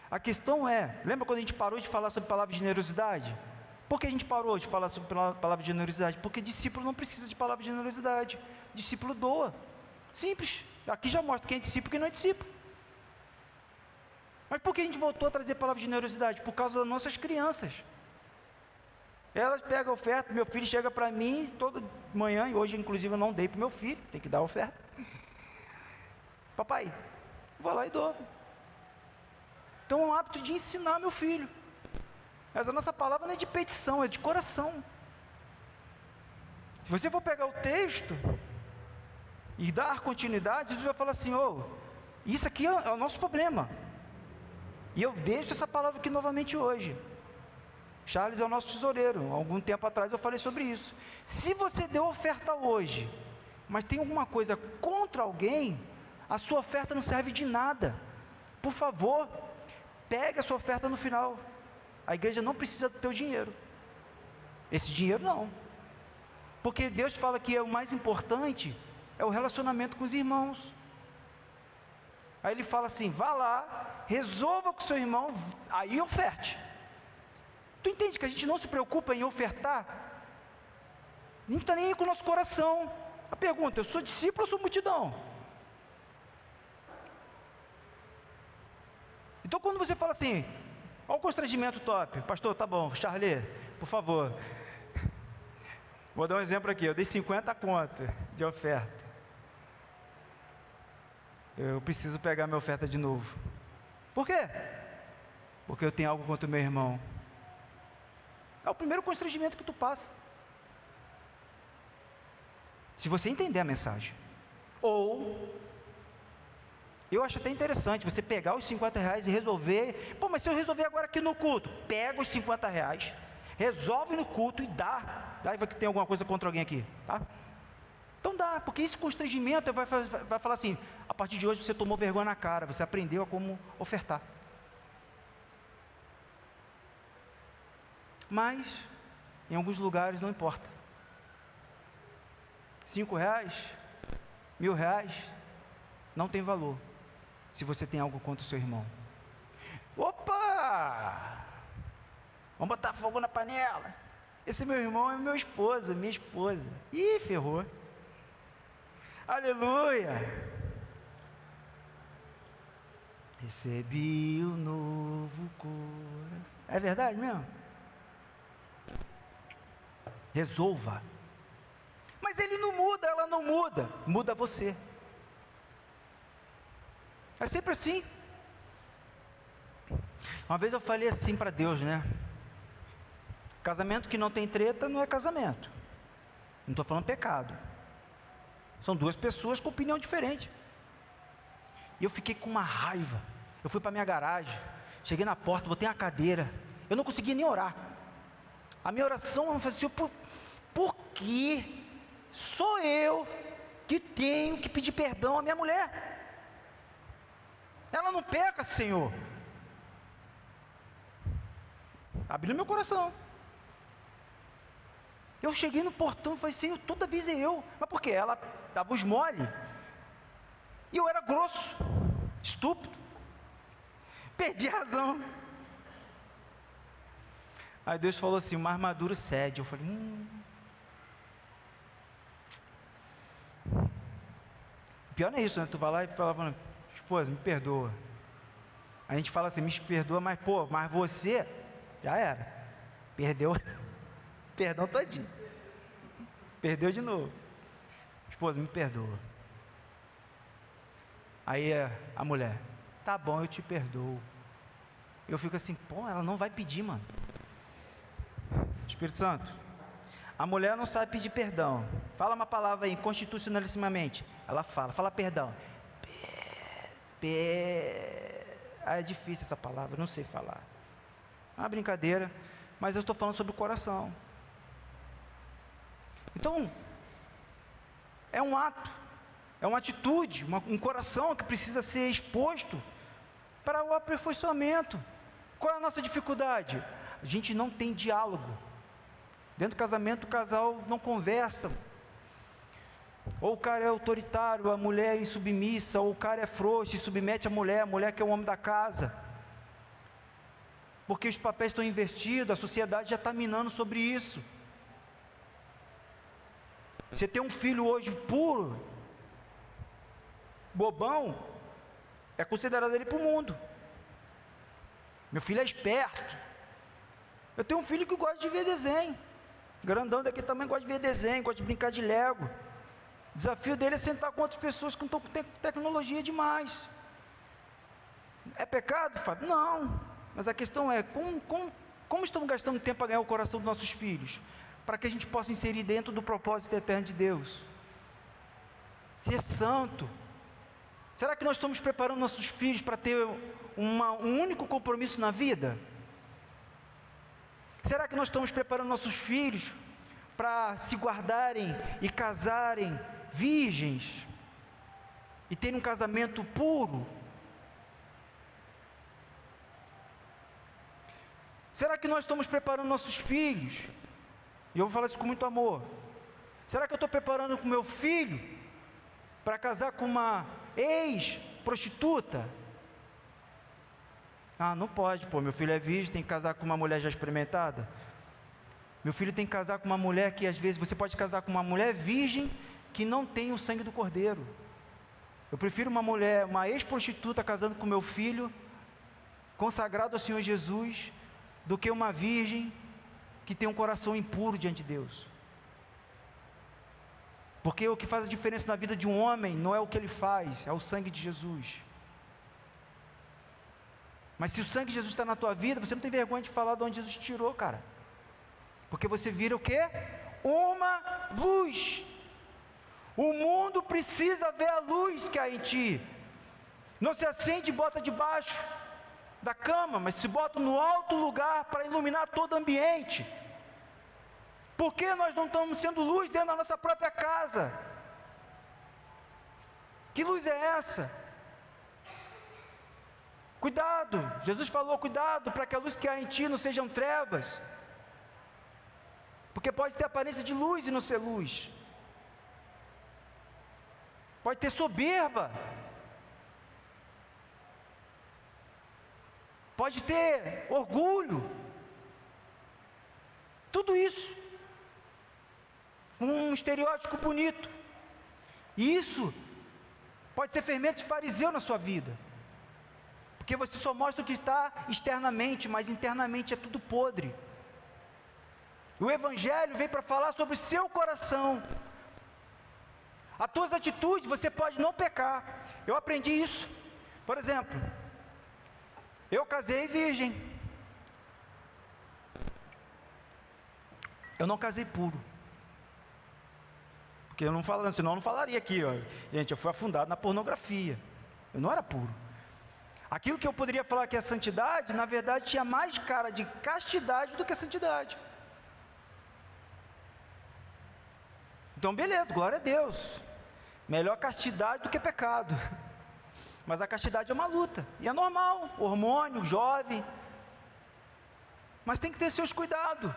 A questão é, lembra quando a gente parou de falar sobre palavra de generosidade? Por que a gente parou de falar sobre palavra de generosidade? Porque discípulo não precisa de palavra de generosidade. Discípulo doa. Simples. Aqui já mostra quem é discípulo e quem não é discípulo. Mas por que a gente voltou a trazer palavra de generosidade? Por causa das nossas crianças. Elas pegam a oferta, meu filho chega para mim toda manhã, e hoje inclusive eu não dei para o meu filho, tem que dar a oferta. Papai, vou lá e dou. Então é um hábito de ensinar meu filho. Mas a nossa palavra não é de petição, é de coração. Se você for pegar o texto e dar continuidade, Jesus vai falar assim: isso aqui é o nosso problema. E eu deixo essa palavra aqui novamente hoje. Charles é o nosso tesoureiro. Algum tempo atrás eu falei sobre isso. Se você deu oferta hoje, mas tem alguma coisa contra alguém, a sua oferta não serve de nada. Por favor, pegue a sua oferta no final. A igreja não precisa do teu dinheiro. Esse dinheiro não. Porque Deus fala que o mais importante é o relacionamento com os irmãos. Aí ele fala assim: vá lá, resolva com o seu irmão, aí oferte. Tu entende que a gente não se preocupa em ofertar? Não está nem aí com o nosso coração. A pergunta: eu sou discípulo ou sou multidão? Então quando você fala assim, olha o constrangimento top, pastor, tá bom, Charlie, por favor, vou dar um exemplo aqui, eu dei 50 conto de oferta, eu preciso pegar minha oferta de novo. Por quê? Porque eu tenho algo contra o meu irmão. É o primeiro constrangimento que tu passa, se você entender a mensagem. Ou eu acho até interessante você pegar os 50 reais e resolver. Mas se eu resolver agora aqui no culto, pega os 50 reais, resolve no culto e dá. Daí vai que tem alguma coisa contra alguém aqui, tá? Então dá, porque esse constrangimento vai falar assim: a partir de hoje você tomou vergonha na cara, você aprendeu a como ofertar. Mas em alguns lugares não importa. 5 reais, 1.000 reais, não tem valor se você tem algo contra o seu irmão. Opa! Vamos botar fogo na panela. Esse meu irmão é minha esposa. Ih, ferrou. Aleluia! Recebi o novo coração. É verdade mesmo? Resolva. Mas ele não muda, ela não muda. Muda você. É sempre assim. Uma vez eu falei assim para Deus, né? Casamento que não tem treta não é casamento. Não estou falando pecado. São duas pessoas com opinião diferente. E eu fiquei com uma raiva. Eu fui para minha garagem, cheguei na porta, botei uma cadeira Eu não conseguia nem orar. A minha oração, eu falei assim, por que sou eu que tenho que pedir perdão à minha mulher? Ela não peca, Senhor. Abriu meu coração. Eu cheguei no portão e falei, Senhor, toda vez é eu. Mas por quê? Ela dava os mole. E eu era grosso, estúpido. Perdi a razão. Aí Deus falou assim, uma armadura cede. Eu falei, O pior não é isso, né? Tu vai lá e fala, esposa, me perdoa. A gente fala assim, me perdoa, mas você, já era. Perdeu, perdão todinho. Perdeu de novo. Esposa, me perdoa. Aí a mulher, tá bom, eu te perdoo. Eu fico assim, ela não vai pedir, mano. Espírito Santo, a mulher não sabe pedir perdão. Fala uma palavra aí, constitucionalissimamente. Ela fala perdão. É difícil essa palavra, não sei falar. É uma brincadeira, mas eu estou falando sobre o coração. Então, é um ato, é uma atitude, um coração que precisa ser exposto para o aperfeiçoamento. Qual é a nossa dificuldade? A gente não tem diálogo. Dentro do casamento, o casal não conversa. Ou o cara é autoritário, a mulher é insubmissa, ou o cara é frouxo e submete a mulher que é o homem da casa. Porque os papéis estão invertidos, a sociedade já está minando sobre isso. Você tem um filho hoje puro, bobão, é considerado ele para o mundo. Meu filho é esperto. Eu tenho um filho que gosta de ver desenho. Grandão daqui também gosta de ver desenho, gosta de brincar de Lego. O desafio dele é sentar com outras pessoas que não estão com tecnologia demais. É pecado, Fábio? Não. Mas a questão é, como estamos gastando tempo para ganhar o coração dos nossos filhos? Para que a gente possa inserir dentro do propósito eterno de Deus. Ser santo. Será que nós estamos preparando nossos filhos para ter um único compromisso na vida? Será que nós estamos preparando nossos filhos para se guardarem e casarem virgens e terem um casamento puro? Será que nós estamos preparando nossos filhos? E eu vou falar isso com muito amor. Será que eu estou preparando o meu filho para casar com uma ex-prostituta? Não pode, meu filho é virgem, tem que casar com uma mulher já experimentada. Meu filho tem que casar com uma mulher que às vezes você pode casar com uma mulher virgem que não tem o sangue do cordeiro. Eu prefiro uma ex-prostituta casando com meu filho, consagrado ao Senhor Jesus, do que uma virgem que tem um coração impuro diante de Deus. Porque o que faz a diferença na vida de um homem não é o que ele faz, é o sangue de Jesus. Mas se o sangue de Jesus está na tua vida, você não tem vergonha de falar de onde Jesus tirou, cara. Porque você vira o quê? Uma luz. O mundo precisa ver a luz que há em ti. Não se acende e bota debaixo da cama, mas se bota no alto lugar para iluminar todo o ambiente. Por que nós não estamos sendo luz dentro da nossa própria casa? Que luz é essa? Cuidado, Jesus falou, cuidado para que a luz que há em ti não sejam trevas, porque pode ter aparência de luz e não ser luz, pode ter soberba, pode ter orgulho, tudo isso, um estereótipo bonito, e isso pode ser fermento de fariseu na sua vida, porque você só mostra o que está externamente, mas internamente é tudo podre. O Evangelho vem para falar sobre o seu coração. As tuas atitudes, você pode não pecar. Eu aprendi isso. Por exemplo, eu casei virgem. Eu não casei puro. Porque eu não falo, senão eu não falaria aqui, ó. Gente, eu fui afundado na pornografia. Eu não era puro. Aquilo que eu poderia falar que é santidade, na verdade tinha mais cara de castidade do que santidade. Então beleza, glória a Deus, melhor castidade do que pecado. Mas a castidade é uma luta, e é normal, hormônio, jovem, mas tem que ter seus cuidados.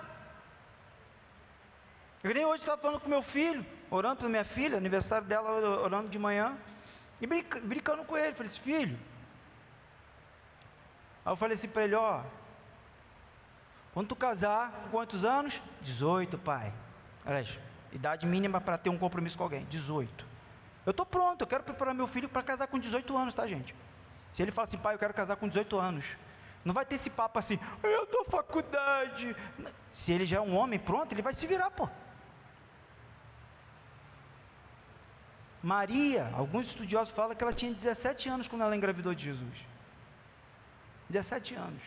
Eu nem hoje estava falando com meu filho, orando pela minha filha, aniversário dela, orando de manhã, e brincando com ele, falei assim, filho, aí eu falei assim para ele, ó, quando tu casar, com quantos anos? 18, pai. Aliás, idade mínima para ter um compromisso com alguém, 18. Eu estou pronto, eu quero preparar meu filho para casar com 18 anos, tá, gente? Se ele fala assim, pai, eu quero casar com 18 anos, não vai ter esse papo assim, eu estou faculdade. Se ele já é um homem pronto, ele vai se virar, pô. Maria, alguns estudiosos falam que ela tinha 17 anos quando ela engravidou de Jesus. 17 anos.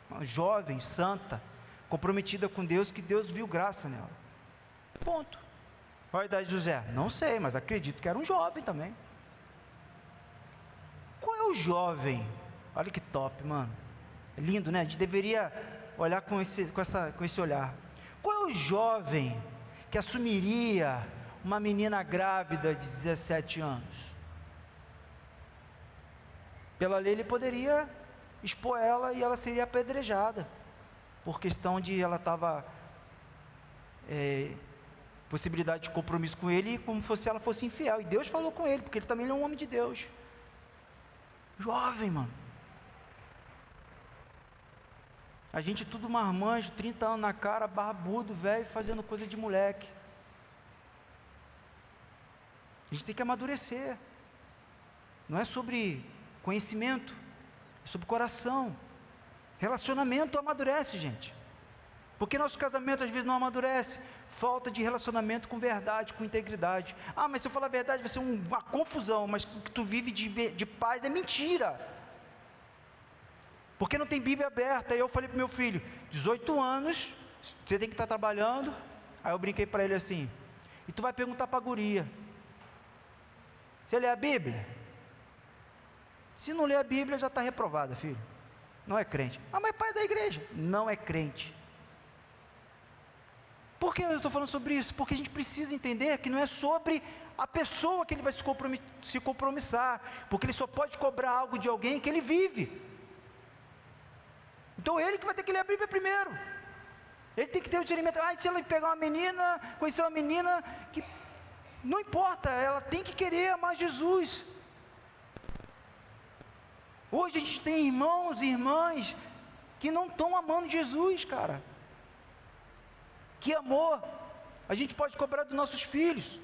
Uma jovem, santa, comprometida com Deus, que Deus viu graça nela. Ponto. Qual a idade de José? Não sei, mas acredito que era um jovem também. Qual é o jovem? Olha que top, mano. É lindo, né? A gente deveria olhar com esse olhar. Qual é o jovem que assumiria uma menina grávida de 17 anos? Pela lei ele poderia expor ela e ela seria apedrejada, por questão de ela estava possibilidade de compromisso com ele, como se ela fosse infiel, e Deus falou com ele, porque ele também é um homem de Deus. Jovem, mano. A gente tudo marmanjo, 30 anos na cara, barbudo, velho, fazendo coisa de moleque. A gente tem que amadurecer. Não é sobre conhecimento, é sobre coração. Relacionamento amadurece, gente. Porque nosso casamento às vezes não amadurece. Falta de relacionamento com verdade, com integridade. Ah, mas se eu falar a verdade vai ser uma confusão, mas o que tu vive de paz é mentira. Porque não tem Bíblia aberta. Aí eu falei para o meu filho, 18 anos, você tem que estar trabalhando. Aí eu brinquei para ele assim, e tu vai perguntar para a guria, você lê a Bíblia? Se não lê a Bíblia, já está reprovada, filho. Não é crente. Ah, mas pai é da igreja. Não é crente. Por que eu estou falando sobre isso? Porque a gente precisa entender que não é sobre a pessoa que ele vai se compromissar, porque ele só pode cobrar algo de alguém que ele vive. Então ele que vai ter que ler a Bíblia primeiro. Ele tem que ter o discernimento. Ah, se ela pegar uma menina, conhecer uma menina que não importa, ela tem que querer amar Jesus. Hoje a gente tem irmãos e irmãs que não estão amando Jesus, cara. Que amor a gente pode cobrar dos nossos filhos?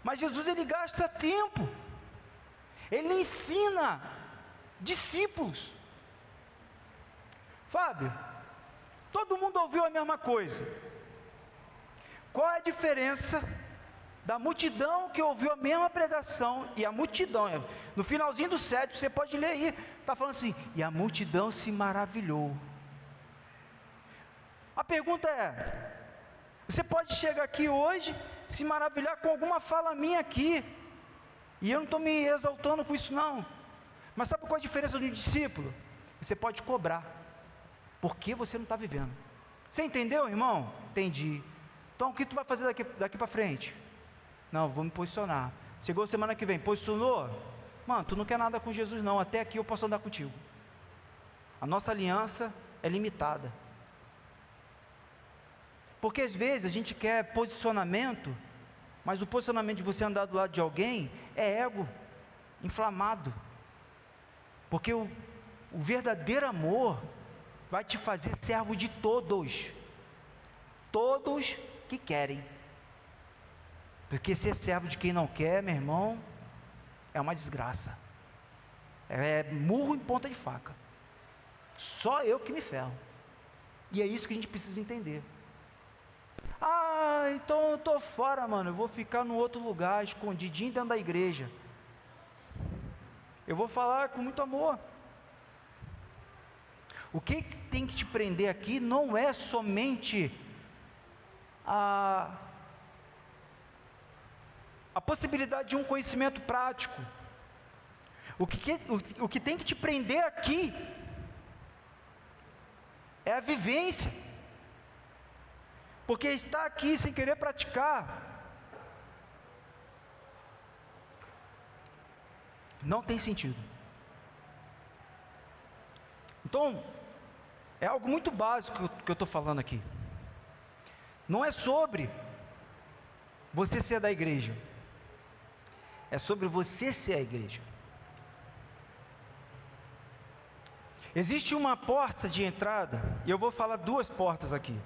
Mas Jesus, ele gasta tempo, ele ensina discípulos. Fábio, todo mundo ouviu a mesma coisa. Qual é a diferença da multidão que ouviu a mesma pregação, e a multidão, no finalzinho do 7, você pode ler aí, está falando assim, e a multidão se maravilhou. A pergunta é, você pode chegar aqui hoje, se maravilhar com alguma fala minha aqui, e eu não estou me exaltando com isso não, mas sabe qual a diferença de um discípulo? Você pode cobrar, porque você não está vivendo. Você entendeu, irmão? Entendi. Então o que tu vai fazer daqui para frente? Não, vou me posicionar. Chegou semana que vem, posicionou? Mano, tu não quer nada com Jesus não, até aqui eu posso andar contigo. A nossa aliança é limitada. Porque às vezes a gente quer posicionamento, mas o posicionamento de você andar do lado de alguém é ego inflamado. Porque o verdadeiro amor vai te fazer servo de todos. Todos que querem. Porque ser servo de quem não quer, meu irmão, é uma desgraça. É murro em ponta de faca. Só eu que me ferro. E é isso que a gente precisa entender. Ah, então eu estou fora, mano. Eu vou ficar no outro lugar, escondidinho dentro da igreja. Eu vou falar com muito amor. O que tem que te prender aqui não é somente a possibilidade de um conhecimento prático. O que tem que te prender aqui é a vivência. Porque estar aqui sem querer praticar não tem sentido. Então, é algo muito básico que eu estou falando aqui. Não é sobre você ser da igreja, é sobre você ser a igreja. Existe uma porta de entrada, e eu vou falar duas portas aqui,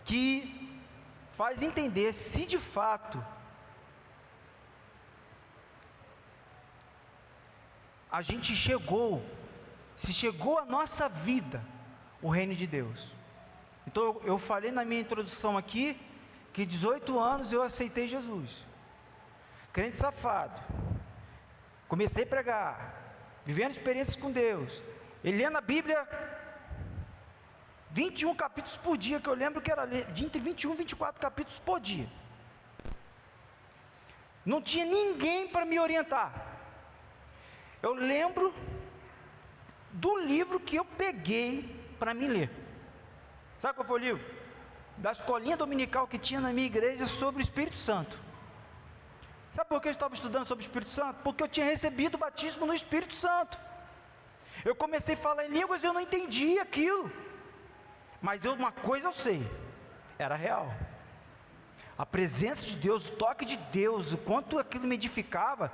que faz entender se de fato a gente se chegou à nossa vida o reino de Deus. Então eu falei na minha introdução aqui, que 18 anos eu aceitei Jesus, crente safado, comecei a pregar, vivendo experiências com Deus, e lendo a Bíblia, 21 capítulos por dia, que eu lembro que era entre 21 e 24 capítulos por dia, não tinha ninguém para me orientar. Eu lembro do livro que eu peguei para me ler. Sabe qual foi o livro? Da escolinha dominical que tinha na minha igreja sobre o Espírito Santo. Sabe por que eu estava estudando sobre o Espírito Santo? Porque eu tinha recebido o batismo no Espírito Santo. Eu comecei a falar em línguas e eu não entendi aquilo. Mas uma coisa eu sei, era real. A presença de Deus, o toque de Deus, o quanto aquilo me edificava.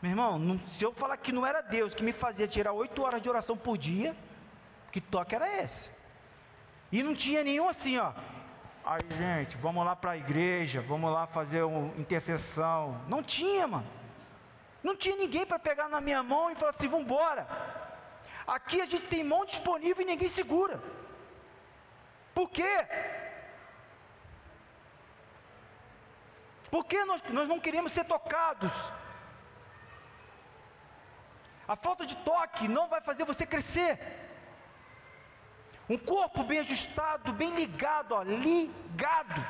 Meu irmão, se eu falar que não era Deus que me fazia tirar 8 horas de oração por dia, que toque era esse? E não tinha nenhum assim, ó. Aí, gente, vamos lá para a igreja, vamos lá fazer uma intercessão. Não tinha, mano. Não tinha ninguém para pegar na minha mão e falar assim, vamos embora. Aqui a gente tem mão disponível e ninguém segura. Por quê? Porque nós não queremos ser tocados. A falta de toque não vai fazer você crescer. Um corpo bem ajustado, bem ligado, ó, ligado,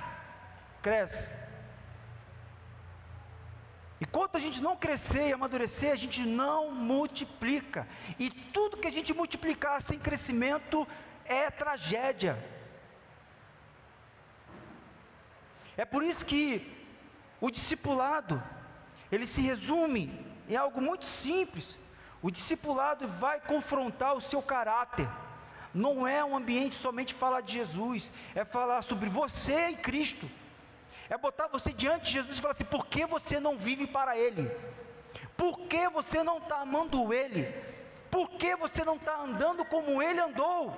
cresce. Enquanto a gente não crescer e amadurecer, a gente não multiplica. E tudo que a gente multiplicar sem crescimento é tragédia. É por isso que o discipulado, ele se resume em algo muito simples. O discipulado vai confrontar o seu caráter. Não é um ambiente somente falar de Jesus, é falar sobre você e Cristo, é botar você diante de Jesus e falar assim, por que você não vive para Ele? Por que você não está amando Ele? Por que você não está andando como Ele andou?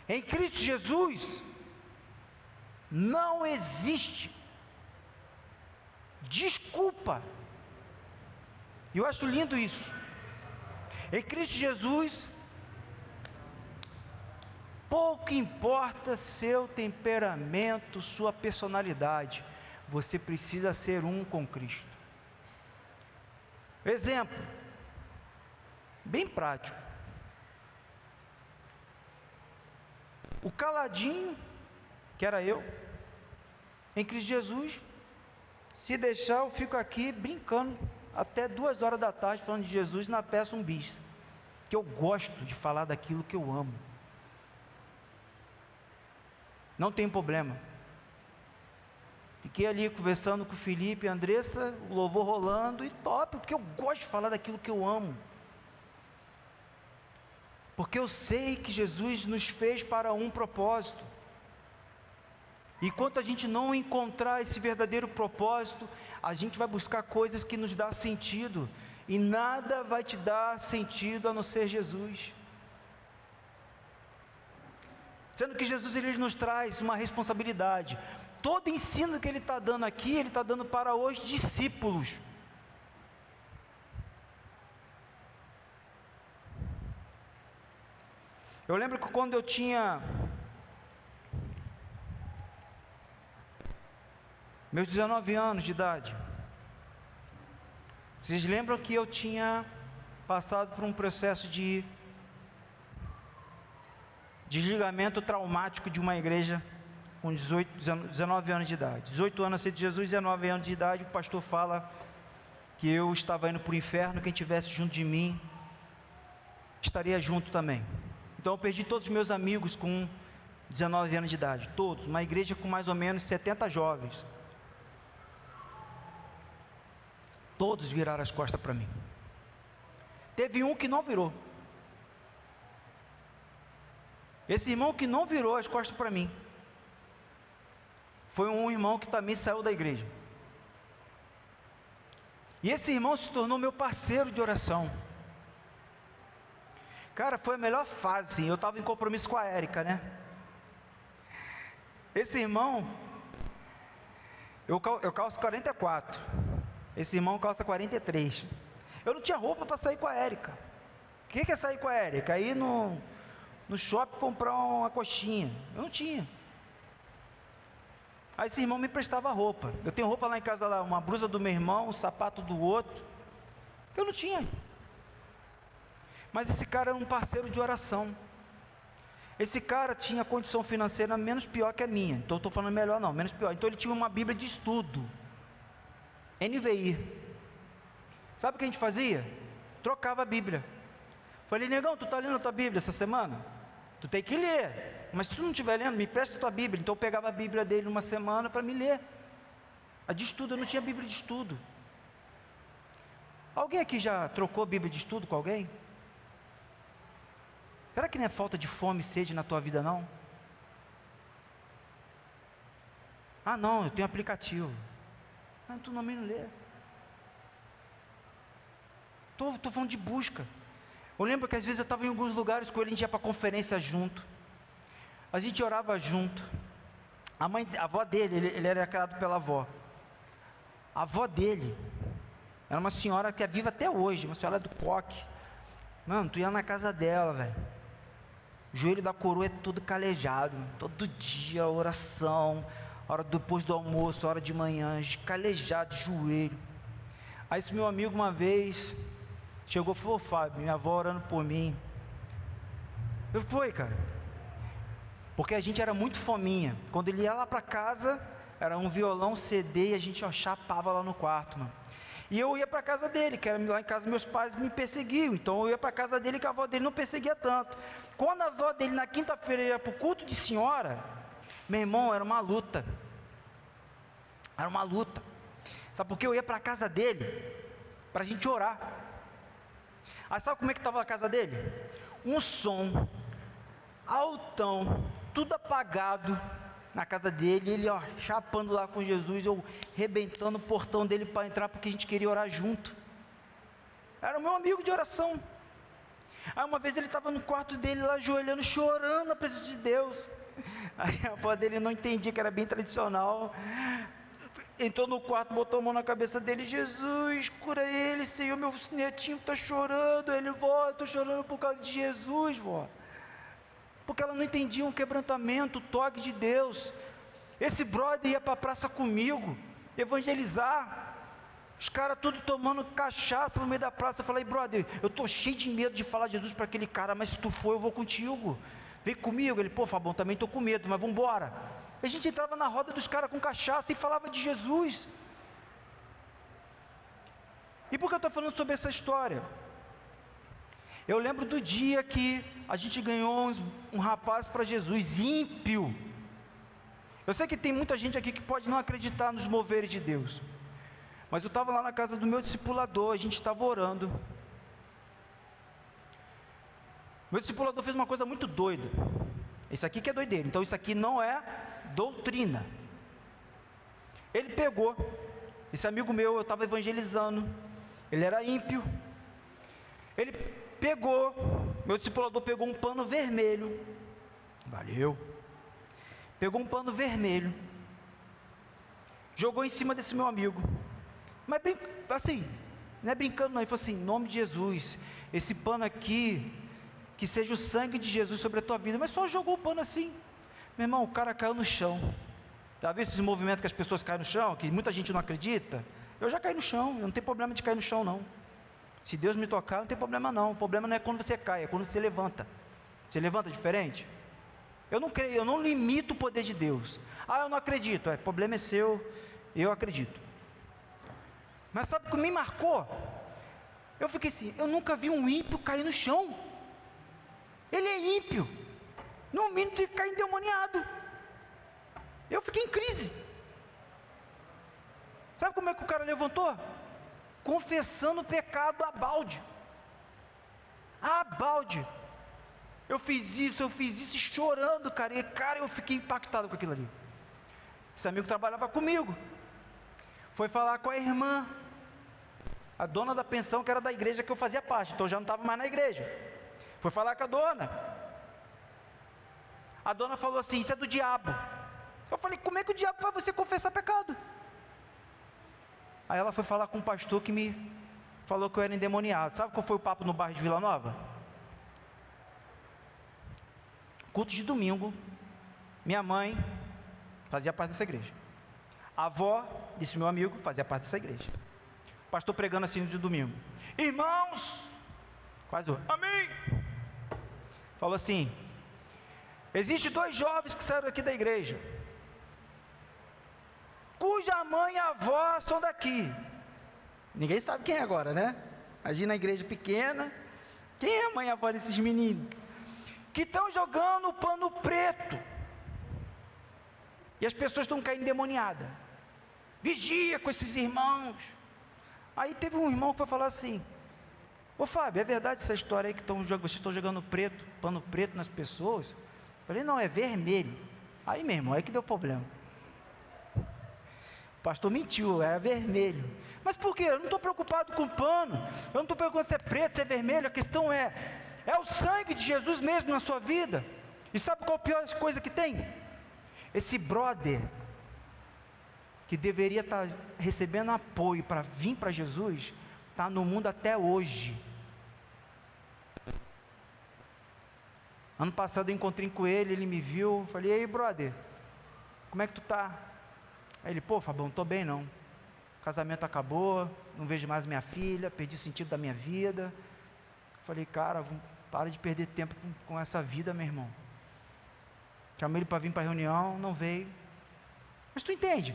Em Cristo Jesus, não existe desculpa, e eu acho lindo isso. Em Cristo Jesus, pouco importa seu temperamento, sua personalidade, você precisa ser um com Cristo. Exemplo, bem prático. O caladinho, que era eu, em Cristo Jesus, se deixar eu fico aqui brincando, até 2 horas da tarde falando de Jesus na peça um bis, que eu gosto de falar daquilo que eu amo, não tem problema. Fiquei ali conversando com o Felipe e a Andressa, o louvor rolando, e top, porque eu gosto de falar daquilo que eu amo, porque eu sei que Jesus nos fez para um propósito. E enquanto a gente não encontrar esse verdadeiro propósito, a gente vai buscar coisas que nos dão sentido, e nada vai te dar sentido a não ser Jesus. Sendo que Jesus, ele nos traz uma responsabilidade. Todo ensino que ele está dando aqui, ele está dando para os discípulos. Eu lembro que quando eu tinha meus 19 anos de idade, vocês lembram que eu tinha passado por um processo de desligamento traumático de uma igreja com 19 anos de idade. 18 anos a ser de Jesus, 19 anos de idade, o pastor fala que eu estava indo para o inferno, quem estivesse junto de mim estaria junto também. Então eu perdi todos os meus amigos com 19 anos de idade, todos, uma igreja com mais ou menos 70 jovens. Todos viraram as costas para mim. Teve um que não virou. Esse irmão que não virou as costas para mim foi um irmão que também saiu da igreja. E esse irmão se tornou meu parceiro de oração. Cara, foi a melhor fase. Eu estava em compromisso com a Érica, né? Esse irmão, eu calço 44. Esse irmão calça 43. Eu não tinha roupa para sair com a Érica. O que é sair com a Érica? Ir no shopping comprar uma coxinha. Eu não tinha. Aí esse irmão me emprestava roupa. Eu tenho roupa lá em casa, lá, uma blusa do meu irmão, um sapato do outro. Eu não tinha. Mas esse cara era um parceiro de oração. Esse cara tinha condição financeira menos pior que a minha. Então eu estou falando melhor não, menos pior. Então ele tinha uma Bíblia de estudo. NVI. Sabe o que a gente fazia? Trocava a Bíblia. Falei, negão, tu está lendo a tua Bíblia essa semana? Tu tem que ler. Mas se tu não estiver lendo, me empresta a tua Bíblia. Então eu pegava a Bíblia dele uma semana para me ler. A de estudo, eu não tinha Bíblia de estudo. Alguém aqui já trocou Bíblia de estudo com alguém? Será que não é falta de fome e sede na tua vida, não? Ah, não, eu tenho aplicativo. Ah, tu não lê. Estou falando de busca. Eu lembro que às vezes eu estava em alguns lugares com ele, a gente ia para conferência junto. A gente orava junto. A avó dele, ele era criado pela avó. A avó dele era uma senhora que é viva até hoje, uma senhora do coque. Mano, tu ia na casa dela, velho. O joelho da coroa é todo calejado, todo dia, oração, hora depois do almoço, hora de manhã, calejado, joelho. Aí esse meu amigo uma vez chegou e falou, Fábio, minha avó orando por mim. Eu falei, cara, porque a gente era muito fominha. Quando ele ia lá para casa, era um violão, CD, e a gente chapava lá no quarto, mano. E eu ia para a casa dele, que era lá em casa meus pais me perseguiam, então eu ia para a casa dele, que a avó dele não perseguia tanto. Quando a avó dele na quinta-feira ia para o culto de senhora, meu irmão, era uma luta. Era uma luta. Sabe por quê? Eu ia para a casa dele, para a gente orar. Aí sabe como é que estava a casa dele? Um som altão, tudo apagado na casa dele, ele chapando lá com Jesus, eu rebentando o portão dele para entrar, porque a gente queria orar junto. Era o meu amigo de oração. Aí uma vez ele estava no quarto dele lá, ajoelhando, chorando na presença de Deus. Aí a avó dele não entendia, que era bem tradicional, entrou no quarto, botou a mão na cabeça dele, Jesus, cura ele, Senhor, meu netinho está chorando. Ele, vó, eu estou chorando por causa de Jesus, vó. Porque ela não entendia um quebrantamento, o toque de Deus. Esse brother ia para a praça comigo, evangelizar, os caras tudo tomando cachaça no meio da praça. Eu falei, brother, eu estou cheio de medo de falar de Jesus para aquele cara, mas se tu for, eu vou contigo, vem comigo. Ele, pô, Fabão, também estou com medo, mas vamos embora. A gente entrava na roda dos caras com cachaça e falava de Jesus. E por que eu estou falando sobre essa história? Eu lembro do dia que a gente ganhou um rapaz para Jesus, ímpio. Eu sei que tem muita gente aqui que pode não acreditar nos moveres de Deus, mas eu estava lá na casa do meu discipulador, a gente estava orando. Meu discipulador fez uma coisa muito doida. Isso aqui que é doideira, então isso aqui não é doutrina. Ele pegou, esse amigo meu, eu estava evangelizando, ele era ímpio. Ele pegou, meu discipulador pegou um pano vermelho, valeu, pegou um pano vermelho, jogou em cima desse meu amigo, mas assim, não é brincando não, ele falou assim, em nome de Jesus, esse pano aqui, que seja o sangue de Jesus sobre a tua vida, mas só jogou o pano assim, meu irmão, o cara caiu no chão. Já viu esses movimentos que as pessoas caem no chão, que muita gente não acredita? Eu já caí no chão, eu não tenho problema de cair no chão não. Se Deus me tocar, não tem problema não. O problema não é quando você cai, é quando você levanta. Você levanta diferente? Eu não creio, eu não limito o poder de Deus. Ah, eu não acredito. O problema é seu, eu acredito. Mas sabe o que me marcou? Eu fiquei assim, eu nunca vi um ímpio cair no chão. Ele é ímpio, no mínimo tem que cair endemoniado. Eu fiquei em crise. Sabe como é que o cara levantou? Confessando o pecado a balde. A balde. Eu fiz isso, e chorando, cara. E, cara, eu fiquei impactado com aquilo ali. Esse amigo trabalhava comigo. Foi falar com a irmã, a dona da pensão, que era da igreja que eu fazia parte. Então eu já não estava mais na igreja. Foi falar com a dona. A dona falou assim, isso é do diabo. Eu falei, como é que o diabo faz você confessar pecado? Aí ela foi falar com um pastor que me falou que eu era endemoniado. Sabe qual foi o papo no bairro de Vila Nova? Culto de domingo. Minha mãe fazia parte dessa igreja. A avó desse meu amigo fazia parte dessa igreja. O pastor pregando assim de domingo. Irmãos, quase o amém. Falou assim, existe 2 jovens que saíram aqui da igreja, cuja mãe e avó são daqui. Ninguém sabe quem é agora, né? Imagina a igreja pequena. Quem é a mãe e a avó desses meninos? Que estão jogando pano preto. E as pessoas estão caindo endemoniadas. Vigia com esses irmãos. Aí teve um irmão que foi falar assim, ô Fábio, é verdade essa história aí que vocês estão jogando pano preto nas pessoas? Eu falei, não, é vermelho. Aí meu irmão, aí que deu problema. O pastor mentiu, era vermelho. Mas por quê? Eu não estou preocupado com pano, eu não estou preocupado se é preto, se é vermelho. A questão é o sangue de Jesus mesmo na sua vida. E sabe qual a pior coisa que tem? Esse brother, que deveria estar recebendo apoio para vir para Jesus, está no mundo até hoje. Ano passado eu encontrei com ele, ele me viu, falei, e aí brother, como é que tu tá? Aí ele, pô Fabão, não estou bem não, o casamento acabou, não vejo mais minha filha, perdi o sentido da minha vida. Falei, cara, para de perder tempo com essa vida, meu irmão. Chamei ele para vir para a reunião, não veio. Mas tu entende?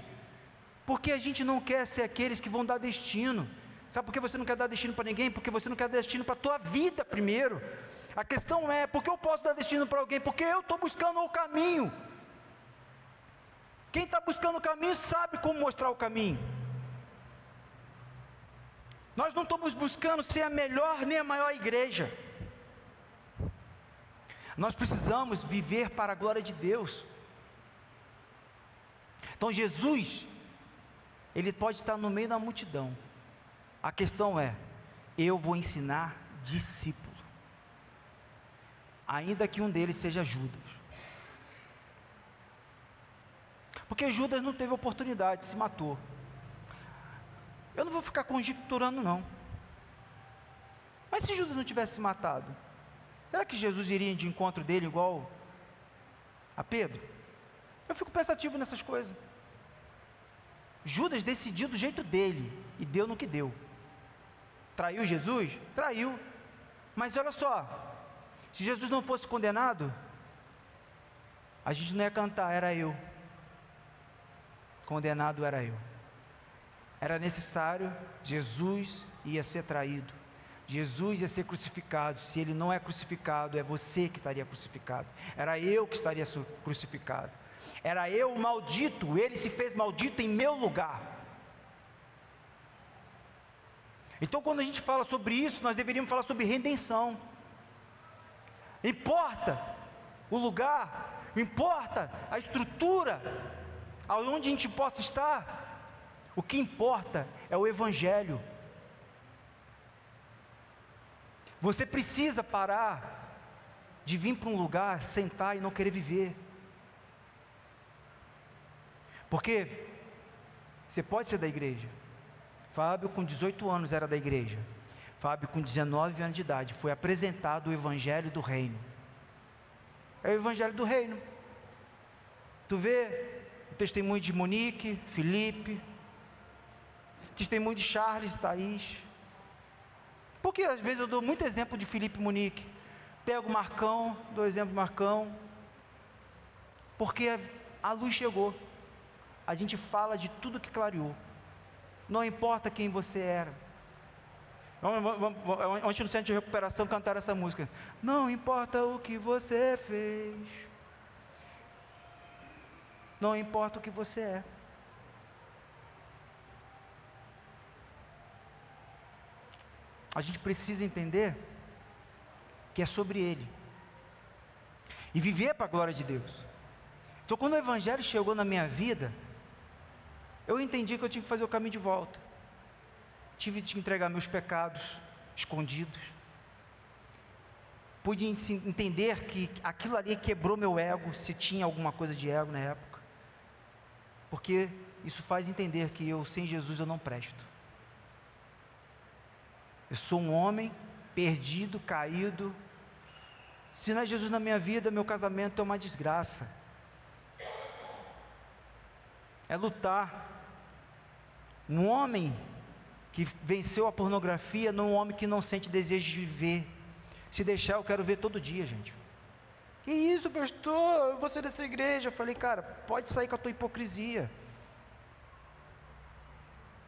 Porque a gente não quer ser aqueles que vão dar destino. Sabe por que você não quer dar destino para ninguém? Porque você não quer dar destino para a tua vida primeiro. A questão é, por que eu posso dar destino para alguém? Porque eu estou buscando o caminho. Quem está buscando o caminho sabe como mostrar o caminho. Nós não estamos buscando ser a melhor nem a maior igreja. Nós precisamos viver para a glória de Deus. Então Jesus, Ele pode estar no meio da multidão. A questão é, eu vou ensinar discípulo. Ainda que um deles seja Judas. Porque Judas não teve oportunidade, se matou. Eu não vou ficar conjecturando não. Mas se Judas não tivesse se matado, será que Jesus iria de encontro dele igual a Pedro? Eu fico pensativo nessas coisas. Judas decidiu do jeito dele e deu no que deu. Traiu Jesus? Traiu. Mas olha só, se Jesus não fosse condenado, a gente não ia cantar, era eu. Condenado era eu. Era necessário, Jesus ia ser traído. Jesus ia ser crucificado. Se ele não é crucificado, é você que estaria crucificado. Era eu que estaria crucificado. Era eu o maldito, ele se fez maldito em meu lugar. Então quando a gente fala sobre isso, nós deveríamos falar sobre redenção. Importa o lugar, importa a estrutura, aonde a gente possa estar. O que importa é o Evangelho. Você precisa parar de vir para um lugar, sentar e não querer viver. Porque você pode ser da igreja. Fábio com 18 anos era da igreja. Fábio com 19 anos de idade foi apresentado o Evangelho do Reino. É o Evangelho do Reino. Tu vê o testemunho de Monique, Felipe, testemunho de Charles e Thaís. Porque às vezes eu dou muito exemplo de Felipe e Monique. Pego o Marcão, dou exemplo do Marcão. Porque a luz chegou. A gente fala de tudo que clareou. não importa quem você era. Ontem no centro de recuperação cantaram essa música. Não importa o que você fez, não importa o que você é. A gente precisa entender que é sobre Ele e viver para a glória de Deus. Então, quando o Evangelho chegou na minha vida, eu entendi que eu tinha que fazer o caminho de volta. Tive de entregar meus pecados escondidos. Pude entender que aquilo ali quebrou meu ego, se tinha alguma coisa de ego na época. Porque isso faz entender que eu, sem Jesus, eu não presto. Eu sou um homem perdido, caído. Se não é Jesus na minha vida, meu casamento é uma desgraça. É lutar. Um homem que venceu a pornografia não é um homem que não sente desejo de viver. Se deixar, eu quero ver todo dia, gente. Que isso, pastor? Eu vou ser dessa igreja. Eu falei, cara, pode sair com a tua hipocrisia.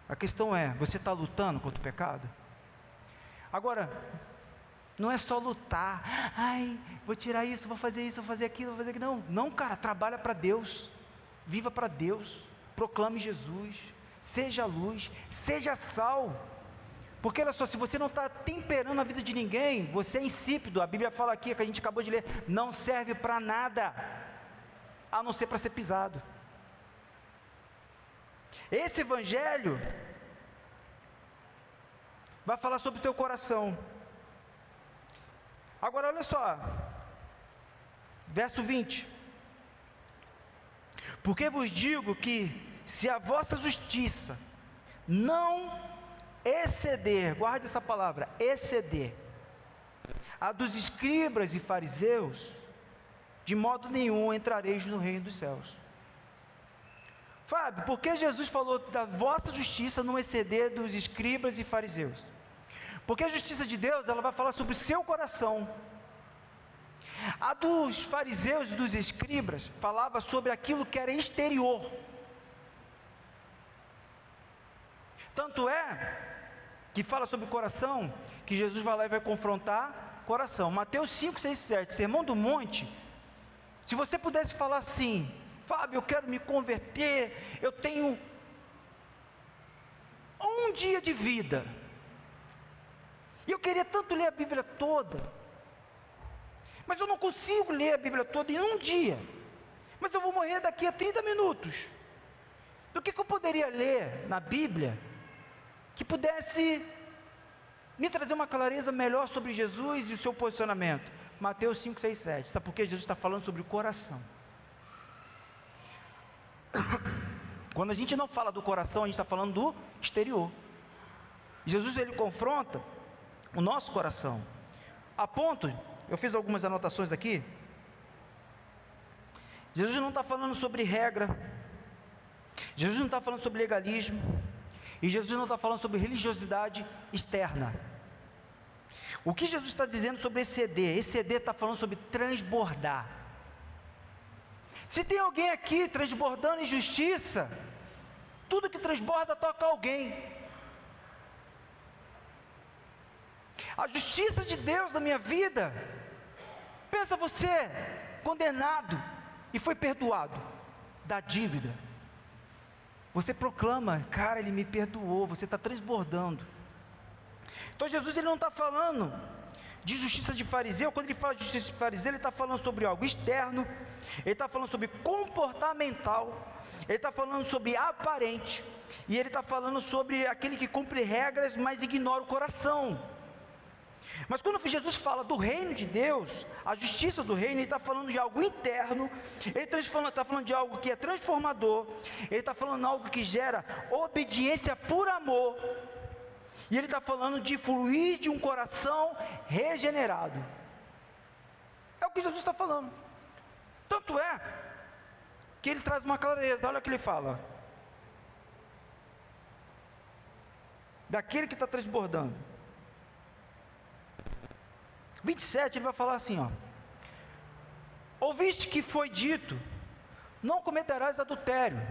A questão é, você está lutando contra o pecado? Agora, não é só lutar. Ai, vou tirar isso, vou fazer isso, vou fazer aquilo, vou fazer aquilo. Não, não, cara, trabalha para Deus. Viva para Deus. Proclame Jesus. Seja luz, seja sal. Porque olha só, se você não está temperando a vida de ninguém, você é insípido. A Bíblia fala aqui, que a gente acabou de ler, não serve para nada, a não ser para ser pisado. Esse Evangelho vai falar sobre o teu coração. Agora olha só, verso 20. Porque vos digo que se a vossa justiça não exceder, guarde essa palavra, exceder, a dos escribas e fariseus, de modo nenhum entrareis no reino dos céus. Fábio, por que Jesus falou da vossa justiça não exceder dos escribas e fariseus? Porque a justiça de Deus, ela vai falar sobre o seu coração. A dos fariseus e dos escribas falava sobre aquilo que era exterior. Tanto é que fala sobre o coração, que Jesus vai lá e vai confrontar o coração. Mateus 5, 6, 7, Sermão do Monte. Se você pudesse falar assim, Fábio, eu quero me converter, eu tenho um dia de vida, e eu queria tanto ler a Bíblia toda, mas eu não consigo ler a Bíblia toda em um dia, mas eu vou morrer daqui a 30 minutos, do que eu poderia ler na Bíblia, que pudesse me trazer uma clareza melhor sobre Jesus e o seu posicionamento? Mateus 5, 6, 7, sabe por que Jesus está falando sobre o coração? Quando a gente não fala do coração, a gente está falando do exterior. Jesus, ele confronta o nosso coração, a ponto, eu fiz algumas anotações aqui, Jesus não está falando sobre regra, Jesus não está falando sobre legalismo, e Jesus não está falando sobre religiosidade externa. O que Jesus está dizendo sobre exceder? Exceder está falando sobre transbordar. Se tem alguém aqui transbordando em justiça, tudo que transborda toca alguém. A justiça de Deus na minha vida, pensa você, condenado, e foi perdoado da dívida. Você proclama, cara, Ele me perdoou, você está transbordando. Então Jesus, ele não está falando de justiça de fariseu. Quando ele fala de justiça de fariseu, ele está falando sobre algo externo, ele está falando sobre comportamental, ele está falando sobre aparente, e ele está falando sobre aquele que cumpre regras, mas ignora o coração. Mas quando Jesus fala do reino de Deus, a justiça do reino, ele está falando de algo interno, ele está falando de algo que é transformador, ele está falando de algo que gera obediência por amor, e ele está falando de fluir de um coração regenerado. É o que Jesus está falando. Tanto é que ele traz uma clareza. Olha o que ele fala: daquele que está transbordando. 27, ele vai falar assim, ó: ouviste que foi dito, não cometerás adultério.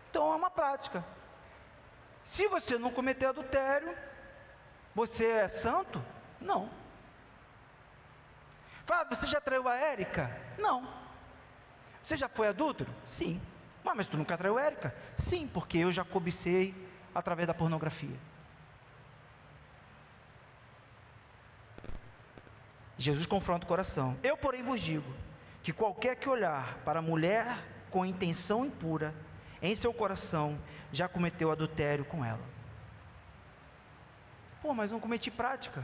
Então é uma prática. Se você não cometer adultério, você é santo? Não. Fala, você já traiu a Érica? Não. Você já foi adúltero? Sim. Mas tu nunca traiu a Érica? Sim, porque eu já cobicei através da pornografia. Jesus confronta o coração. Eu, porém, vos digo, que qualquer que olhar para a mulher com intenção impura, em seu coração, já cometeu adultério com ela. Mas não cometi prática.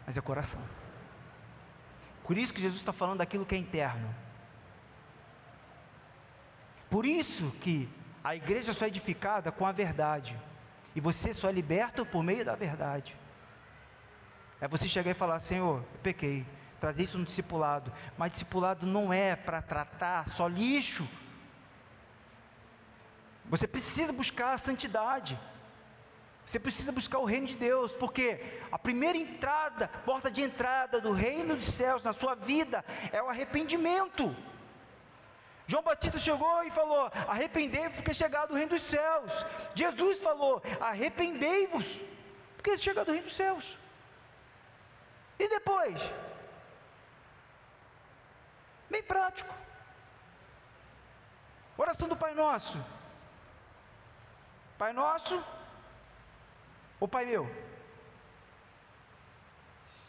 Mas é coração. Por isso que Jesus está falando daquilo que é interno. Por isso que a igreja só é edificada com a verdade. E você só é liberto por meio da verdade. É você chegar e falar: Senhor, eu pequei, trazer isso no discipulado. Mas discipulado não é para tratar só lixo. Você precisa buscar a santidade. Você precisa buscar o reino de Deus, porque a primeira entrada, porta de entrada do reino dos céus na sua vida é o arrependimento. João Batista chegou e falou: arrependei-vos, porque é chegado o reino dos céus. Jesus falou: arrependei-vos, porque é chegado o reino dos céus. E depois? Bem prático. Oração do Pai Nosso. Pai Nosso ou Pai meu?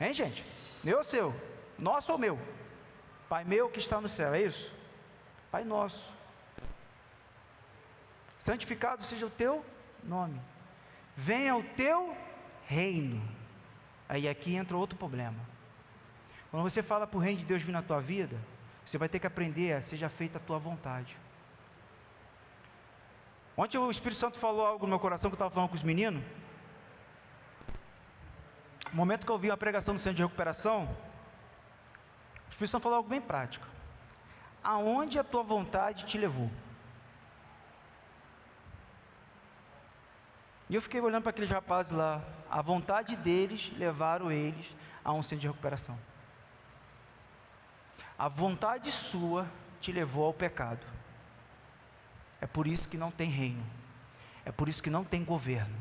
Hein, gente? Meu ou seu? Nosso ou meu? Pai meu que está no céu, é isso? Pai Nosso. Santificado seja o teu nome. Venha o teu reino. Aí aqui entra outro problema. Quando você fala para o reino de Deus vir na tua vida, você vai ter que aprender a seja feita a tua vontade. Ontem o Espírito Santo falou algo no meu coração que eu estava falando com os meninos. No momento que eu ouvi uma pregação no centro de recuperação, o Espírito Santo falou algo bem prático. Aonde a tua vontade te levou? E eu fiquei olhando para aqueles rapazes lá. A vontade deles levaram eles a um centro de recuperação. A vontade sua te levou ao pecado. É por isso que não tem reino. É por isso que não tem governo.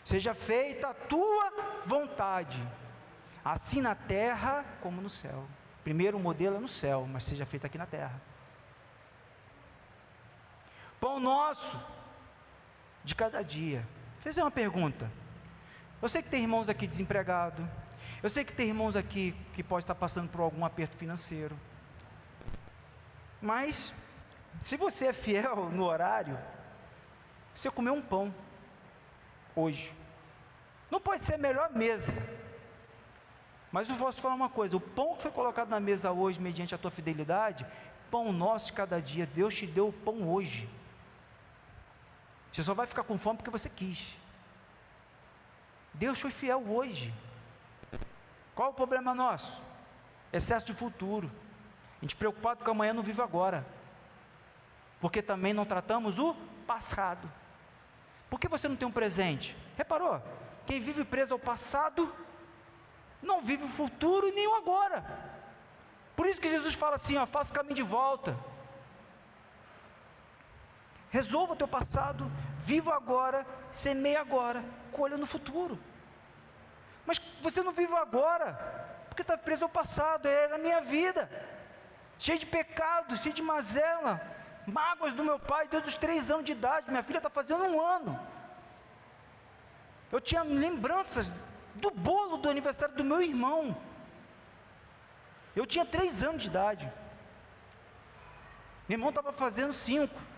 Seja feita a tua vontade, assim na terra como no céu. Primeiro o modelo é no céu, mas seja feita aqui na terra. Pão nosso de cada dia. Vou fazer uma pergunta. Eu sei que tem irmãos aqui desempregados. Eu sei que tem irmãos aqui que podem estar passando por algum aperto financeiro. Mas, se você é fiel no horário, você comeu um pão hoje. Não pode ser a melhor mesa. Mas eu posso falar uma coisa: o pão que foi colocado na mesa hoje, mediante a tua fidelidade, pão nosso de cada dia, Deus te deu o pão hoje. Você só vai ficar com fome porque você quis. Deus foi fiel hoje. Qual o problema nosso? Excesso de futuro. A gente preocupado com amanhã não vive agora. Porque também não tratamos o passado. Por que você não tem um presente? Reparou? Quem vive preso ao passado não vive o futuro e nem o agora. Por isso que Jesus fala assim: faça o caminho de volta. Resolva o teu passado, viva agora, semeie agora, colha no futuro. Mas você não vive agora, porque está preso ao passado. Era a minha vida, cheio de pecado, cheio de mazela, mágoas do meu pai, desde os 3 anos de idade. Minha filha está fazendo 1 ano. Eu tinha lembranças do bolo do aniversário do meu irmão. Eu tinha 3 anos de idade. Meu irmão estava fazendo 5.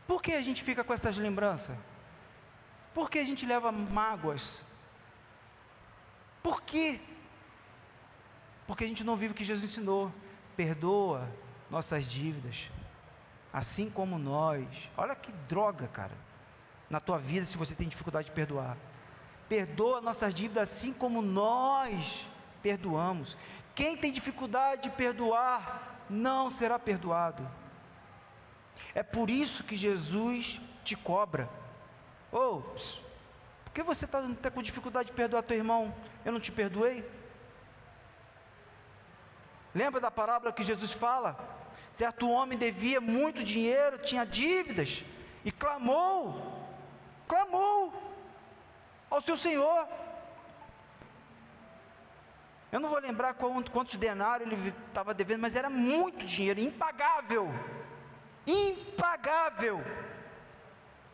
Por que a gente fica com essas lembranças? Por que a gente leva mágoas? Por quê? Porque a gente não vive o que Jesus ensinou. Perdoa nossas dívidas, assim como nós. Olha que droga, cara, na tua vida, se você tem dificuldade de perdoar. Perdoa nossas dívidas assim como nós perdoamos. Quem tem dificuldade de perdoar, não será perdoado. É por isso que Jesus te cobra. Por que você está com dificuldade de perdoar teu irmão? Eu não te perdoei? Lembra da parábola que Jesus fala? Certo homem devia muito dinheiro, tinha dívidas, e clamou ao seu Senhor. Eu não vou lembrar quantos denários ele estava devendo, mas era muito dinheiro, impagável.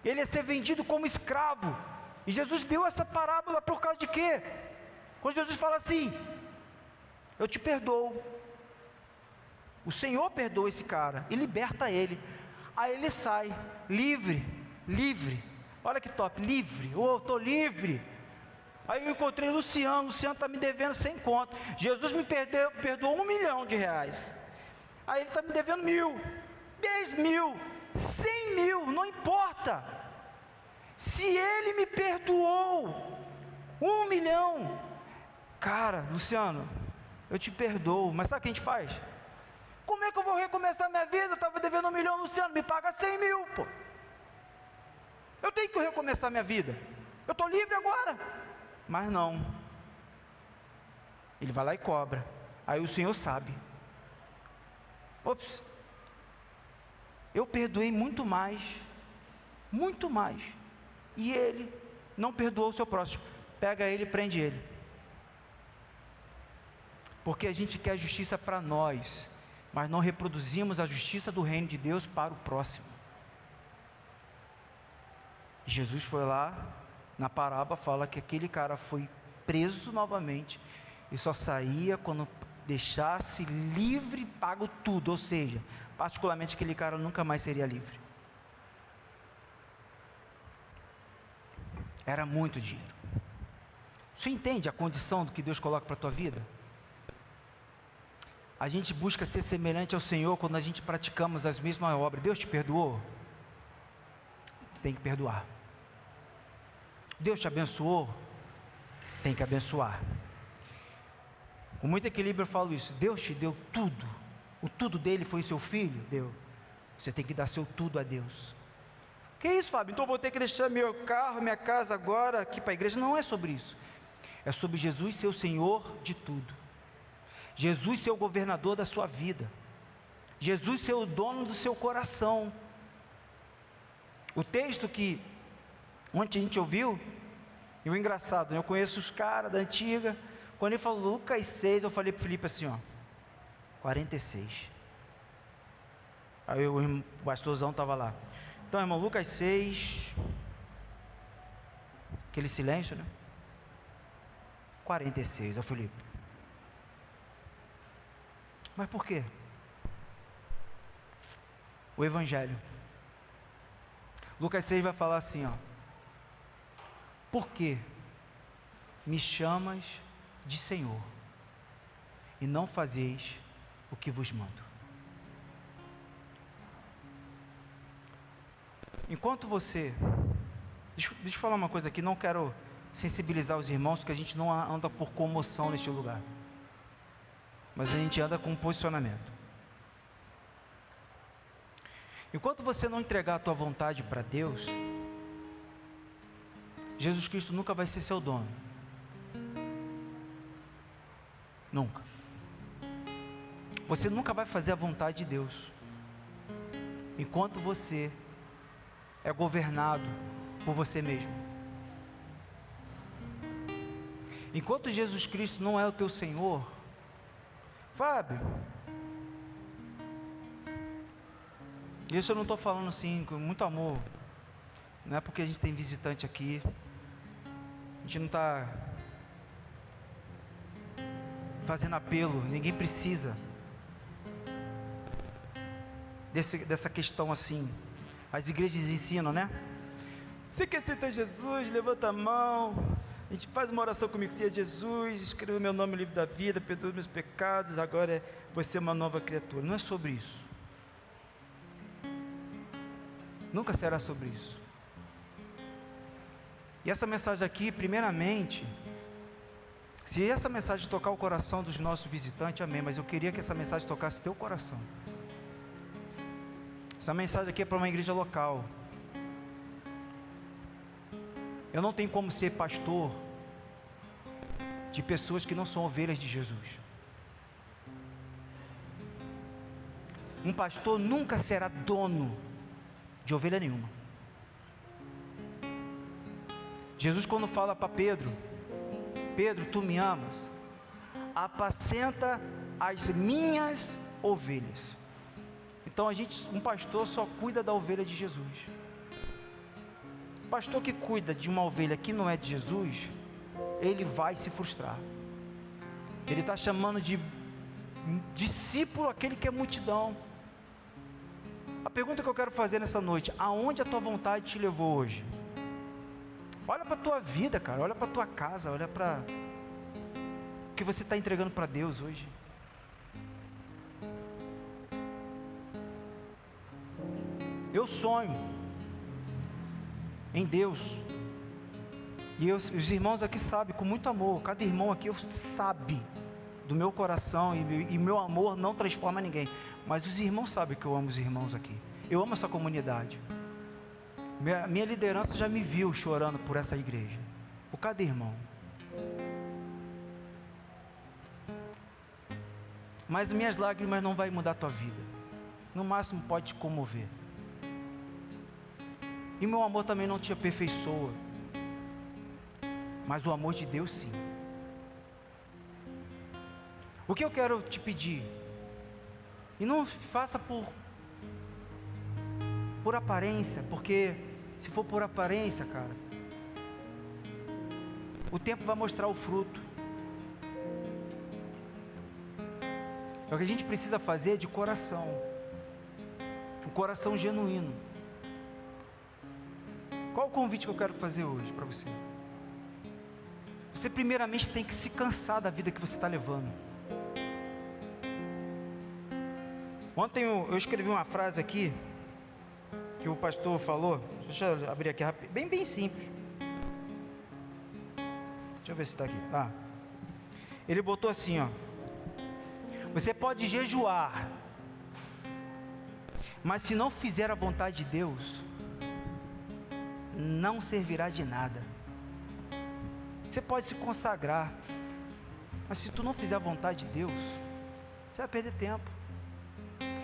Ele ia ser vendido como escravo. E Jesus deu essa parábola por causa de quê? Quando Jesus fala assim: eu te perdoo, o Senhor perdoa esse cara e liberta ele. Aí ele sai livre. Olha que top, livre. Estou livre. Aí eu encontrei Luciano está me devendo 100 conto. Jesus me perdoou R$1 milhão. Aí ele está me devendo 1.000, 10.000, 100.000, não importa. Se ele me perdoou 1 milhão, cara, Luciano, eu te perdoo, mas sabe o que a gente faz? Como é que eu vou recomeçar minha vida? Eu estava devendo 1 milhão, Luciano, me paga 100.000, pô. Eu tenho que recomeçar minha vida. Eu estou livre agora. Mas não. Ele vai lá e cobra. Aí o Senhor sabe. Ops. Eu perdoei muito mais. E ele não perdoou o seu próximo. Pega ele e prende ele. Porque a gente quer justiça para nós, mas não reproduzimos a justiça do reino de Deus para o próximo. Jesus foi lá, na parábola fala que aquele cara foi preso novamente, e só saía quando deixasse livre, pago tudo, ou seja, particularmente aquele cara nunca mais seria livre. Era muito dinheiro. Você entende a condição do que Deus coloca para a tua vida? A gente busca ser semelhante ao Senhor quando a gente praticamos as mesmas obras. Deus te perdoou? Você tem que perdoar. Deus te abençoou? Tem que abençoar. Com muito equilíbrio eu falo isso. Deus te deu tudo. O tudo dele foi seu filho? Deu. Você tem que dar seu tudo a Deus. Que isso, Fábio? Então eu vou ter que deixar meu carro, minha casa agora aqui para a igreja? Não é sobre isso. É sobre Jesus ser o Senhor de tudo. Jesus ser o governador da sua vida. Jesus ser o dono do seu coração. O texto que ontem a gente ouviu, e o engraçado, eu conheço os caras da antiga, quando ele falou Lucas 6, eu falei para o Felipe assim, 46. Aí o pastorzão estava lá. Então, irmão, Lucas 6, aquele silêncio, né? 46, ó Felipe. Mas por quê? O Evangelho. Lucas 6 vai falar assim, por que me chamas de Senhor, e não fazeis o que vos mando? Enquanto você, deixa eu falar uma coisa aqui, não quero sensibilizar os irmãos, que a gente não anda por comoção neste lugar, mas a gente anda com posicionamento. Enquanto você não entregar a tua vontade para Deus, Jesus Cristo nunca vai ser seu dono. Nunca. Você nunca vai fazer a vontade de Deus enquanto você é governado por você mesmo. Enquanto Jesus Cristo não é o teu Senhor, Fábio, isso eu não estou falando assim com muito amor, não é porque a gente tem visitante aqui, a gente não está fazendo apelo, ninguém precisa dessa questão assim. As igrejas ensinam, né? Você quer aceitar Jesus? Levanta a mão, a gente faz uma oração comigo. Se é Jesus, escreva meu nome no livro da vida, perdoa meus pecados, agora você é uma nova criatura. Não é sobre isso. Nunca será sobre isso. E essa mensagem aqui, primeiramente, se essa mensagem tocar o coração dos nossos visitantes, amém, mas eu queria que essa mensagem tocasse teu coração. Essa mensagem aqui é para uma igreja local. Eu não tenho como ser pastor de pessoas que não são ovelhas de Jesus. Um pastor nunca será dono de ovelha nenhuma. Jesus, quando fala para Pedro: Pedro, tu me amas? Apacenta as minhas ovelhas. Então um pastor só cuida da ovelha de Jesus. O pastor que cuida de uma ovelha que não é de Jesus, ele vai se frustrar. Ele está chamando de discípulo aquele que é multidão. A pergunta que eu quero fazer nessa noite: aonde a tua vontade te levou hoje? Olha para a tua vida, cara, olha para a tua casa, olha para o que você está entregando para Deus hoje. Eu sonho em Deus, e os irmãos aqui sabem, com muito amor, cada irmão aqui sabe do meu coração, e meu amor não transforma ninguém, mas os irmãos sabem que eu amo os irmãos aqui, eu amo essa comunidade. Minha liderança já me viu chorando por essa igreja, por cada irmão. Mas minhas lágrimas não vai mudar a tua vida, no máximo pode te comover. E meu amor também não te aperfeiçoa, mas o amor de Deus sim. O que eu quero te pedir, e não faça por aparência, porque se for por aparência, cara, o tempo vai mostrar o fruto. O que a gente precisa fazer é de coração, um coração genuíno. Qual o convite que eu quero fazer hoje para você? Você primeiramente tem que se cansar da vida que você está levando. Ontem eu escrevi uma frase aqui, que o pastor falou, deixa eu abrir aqui rápido, bem simples. Deixa eu ver se está aqui. Ele botou assim, ó: você pode jejuar, mas se não fizer a vontade de Deus, não servirá de nada. Você pode se consagrar, mas se tu não fizer a vontade de Deus, você vai perder tempo.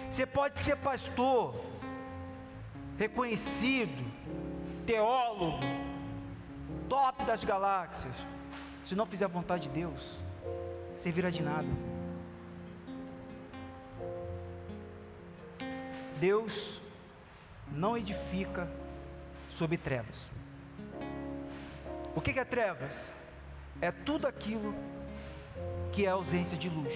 Você pode ser pastor, reconhecido, teólogo, top das galáxias, se não fizer a vontade de Deus, servirá de nada. Deus não edifica sobre trevas. O que é trevas? É tudo aquilo que é ausência de luz.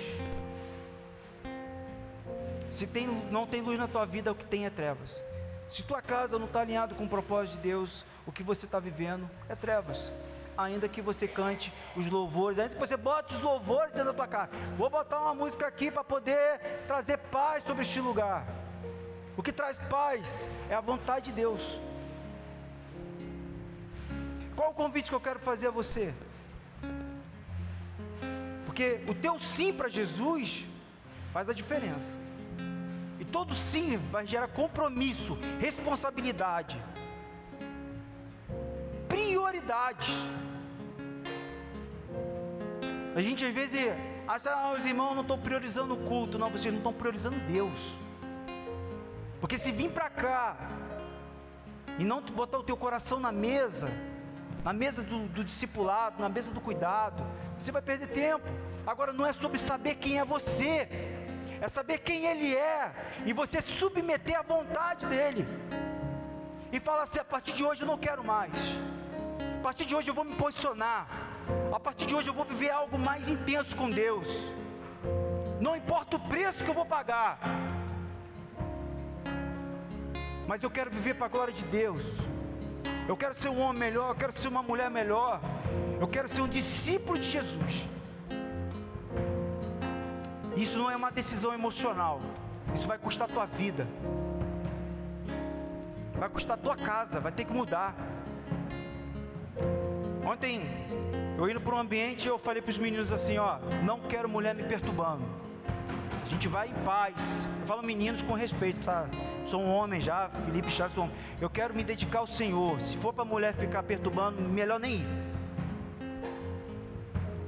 Se não tem luz na tua vida, o que tem é trevas. Se tua casa não está alinhada com o propósito de Deus, o que você está vivendo é trevas. Ainda que você cante os louvores, ainda que você bote os louvores dentro da tua casa, vou botar uma música aqui para poder trazer paz sobre este lugar. O que traz paz é a vontade de Deus. Qual o convite que eu quero fazer a você? Porque o teu sim para Jesus faz a diferença. E todo sim vai gerar compromisso, responsabilidade, prioridade. A gente às vezes acha: os irmãos não estão priorizando o culto. Não, vocês não estão priorizando Deus. Porque se vir para cá e não botar o teu coração na mesa do discipulado, na mesa do cuidado, você vai perder tempo. Agora não é sobre saber quem é você, é saber quem Ele é, e você se submeter à vontade dEle, e falar assim: a partir de hoje eu não quero mais, a partir de hoje eu vou me posicionar, a partir de hoje eu vou viver algo mais intenso com Deus, não importa o preço que eu vou pagar, mas eu quero viver para a glória de Deus. Eu quero ser um homem melhor, eu quero ser uma mulher melhor, eu quero ser um discípulo de Jesus. Isso não é uma decisão emocional, isso vai custar a tua vida, vai custar a tua casa, vai ter que mudar. Ontem, eu indo para um ambiente, eu falei para os meninos assim: ó, não quero mulher me perturbando, a gente vai em paz. Eu falo meninos com respeito, tá? Sou um homem já, Felipe Charles, sou um homem. Eu quero me dedicar ao Senhor. Se for para a mulher ficar perturbando, melhor nem ir.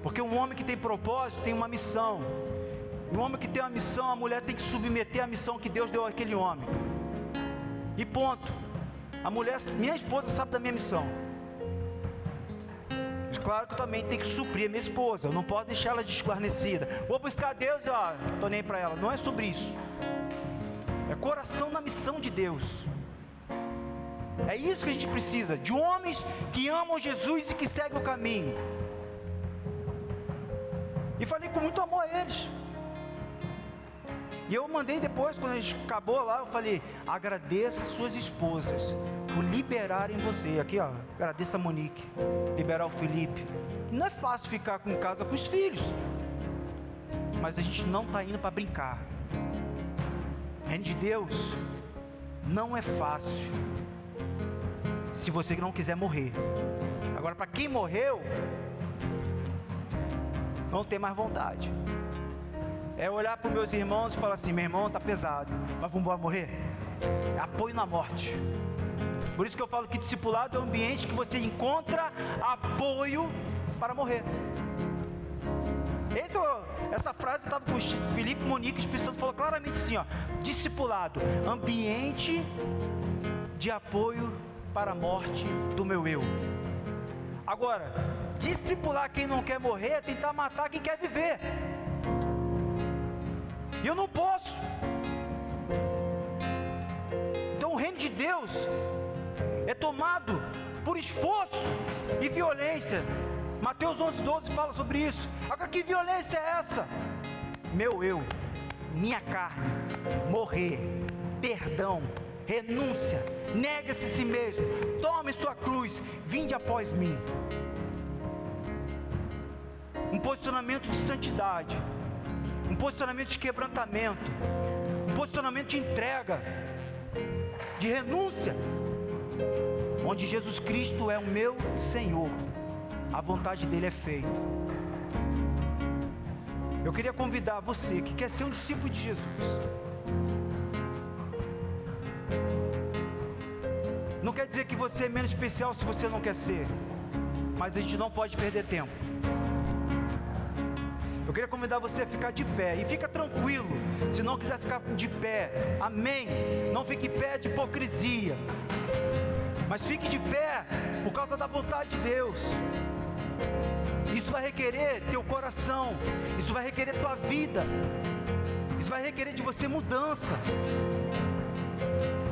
Porque um homem que tem propósito tem uma missão. O homem que tem uma missão, a mulher tem que submeter a missão que Deus deu àquele homem. E ponto. A mulher, minha esposa sabe da minha missão. Claro que eu também tenho que suprir a minha esposa. Eu não posso deixar ela desguarnecida. Vou buscar Deus e estou nem para ela. Não é sobre isso. É coração na missão de Deus. É isso que a gente precisa. De homens que amam Jesus e que seguem o caminho. E falei com muito amor a eles. E eu mandei depois, quando a gente acabou lá, eu falei: agradeça as suas esposas por liberarem você. Aqui ó, agradeça a Monique, liberar o Felipe. Não é fácil ficar em casa com os filhos, mas a gente não está indo para brincar. O reino de Deus não é fácil, se você não quiser morrer. Agora, para quem morreu, não tem mais vontade. É olhar para os meus irmãos e falar assim: meu irmão está pesado, mas vamos embora morrer? É apoio na morte. Por isso que eu falo que discipulado é um ambiente que você encontra apoio para morrer. Essa frase eu estava com o Felipe e Monique, o Espírito Santo falou claramente assim, ó: discipulado, ambiente de apoio para a morte do meu eu. Agora, discipular quem não quer morrer é tentar matar quem quer viver. E eu não posso. Então o reino de Deus é tomado por esforço e violência. Mateus 11:12 fala sobre isso. Agora, que violência é essa? Meu eu, minha carne, morrer, perdão, renúncia, nega-se a si mesmo, tome sua cruz, vinde após mim. Um posicionamento de santidade, um posicionamento de quebrantamento, um posicionamento de entrega, de renúncia, onde Jesus Cristo é o meu Senhor, a vontade dele é feita. Eu queria convidar você que quer ser um discípulo de Jesus. Não quer dizer que você é menos especial se você não quer ser, mas a gente não pode perder tempo. Eu queria convidar você a ficar de pé, e fica tranquilo, se não quiser ficar de pé, amém, não fique em pé de hipocrisia, mas fique de pé por causa da vontade de Deus. Isso vai requerer teu coração, isso vai requerer tua vida, isso vai requerer de você mudança.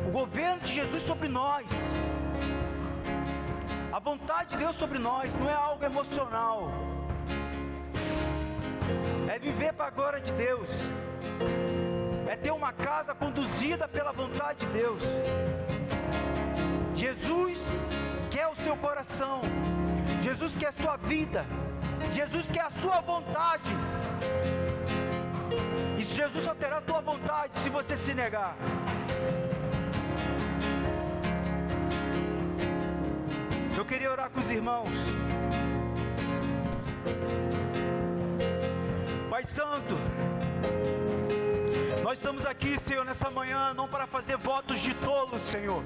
O governo de Jesus sobre nós, a vontade de Deus sobre nós, não é algo emocional, é viver para a glória de Deus, é ter uma casa conduzida pela vontade de Deus. Jesus quer o seu coração, Jesus quer a sua vida, Jesus quer a sua vontade. E Jesus só terá a tua vontade se você se negar. Eu queria orar com os irmãos. Pai Santo, nós estamos aqui, Senhor, nessa manhã, não para fazer votos de tolos, Senhor,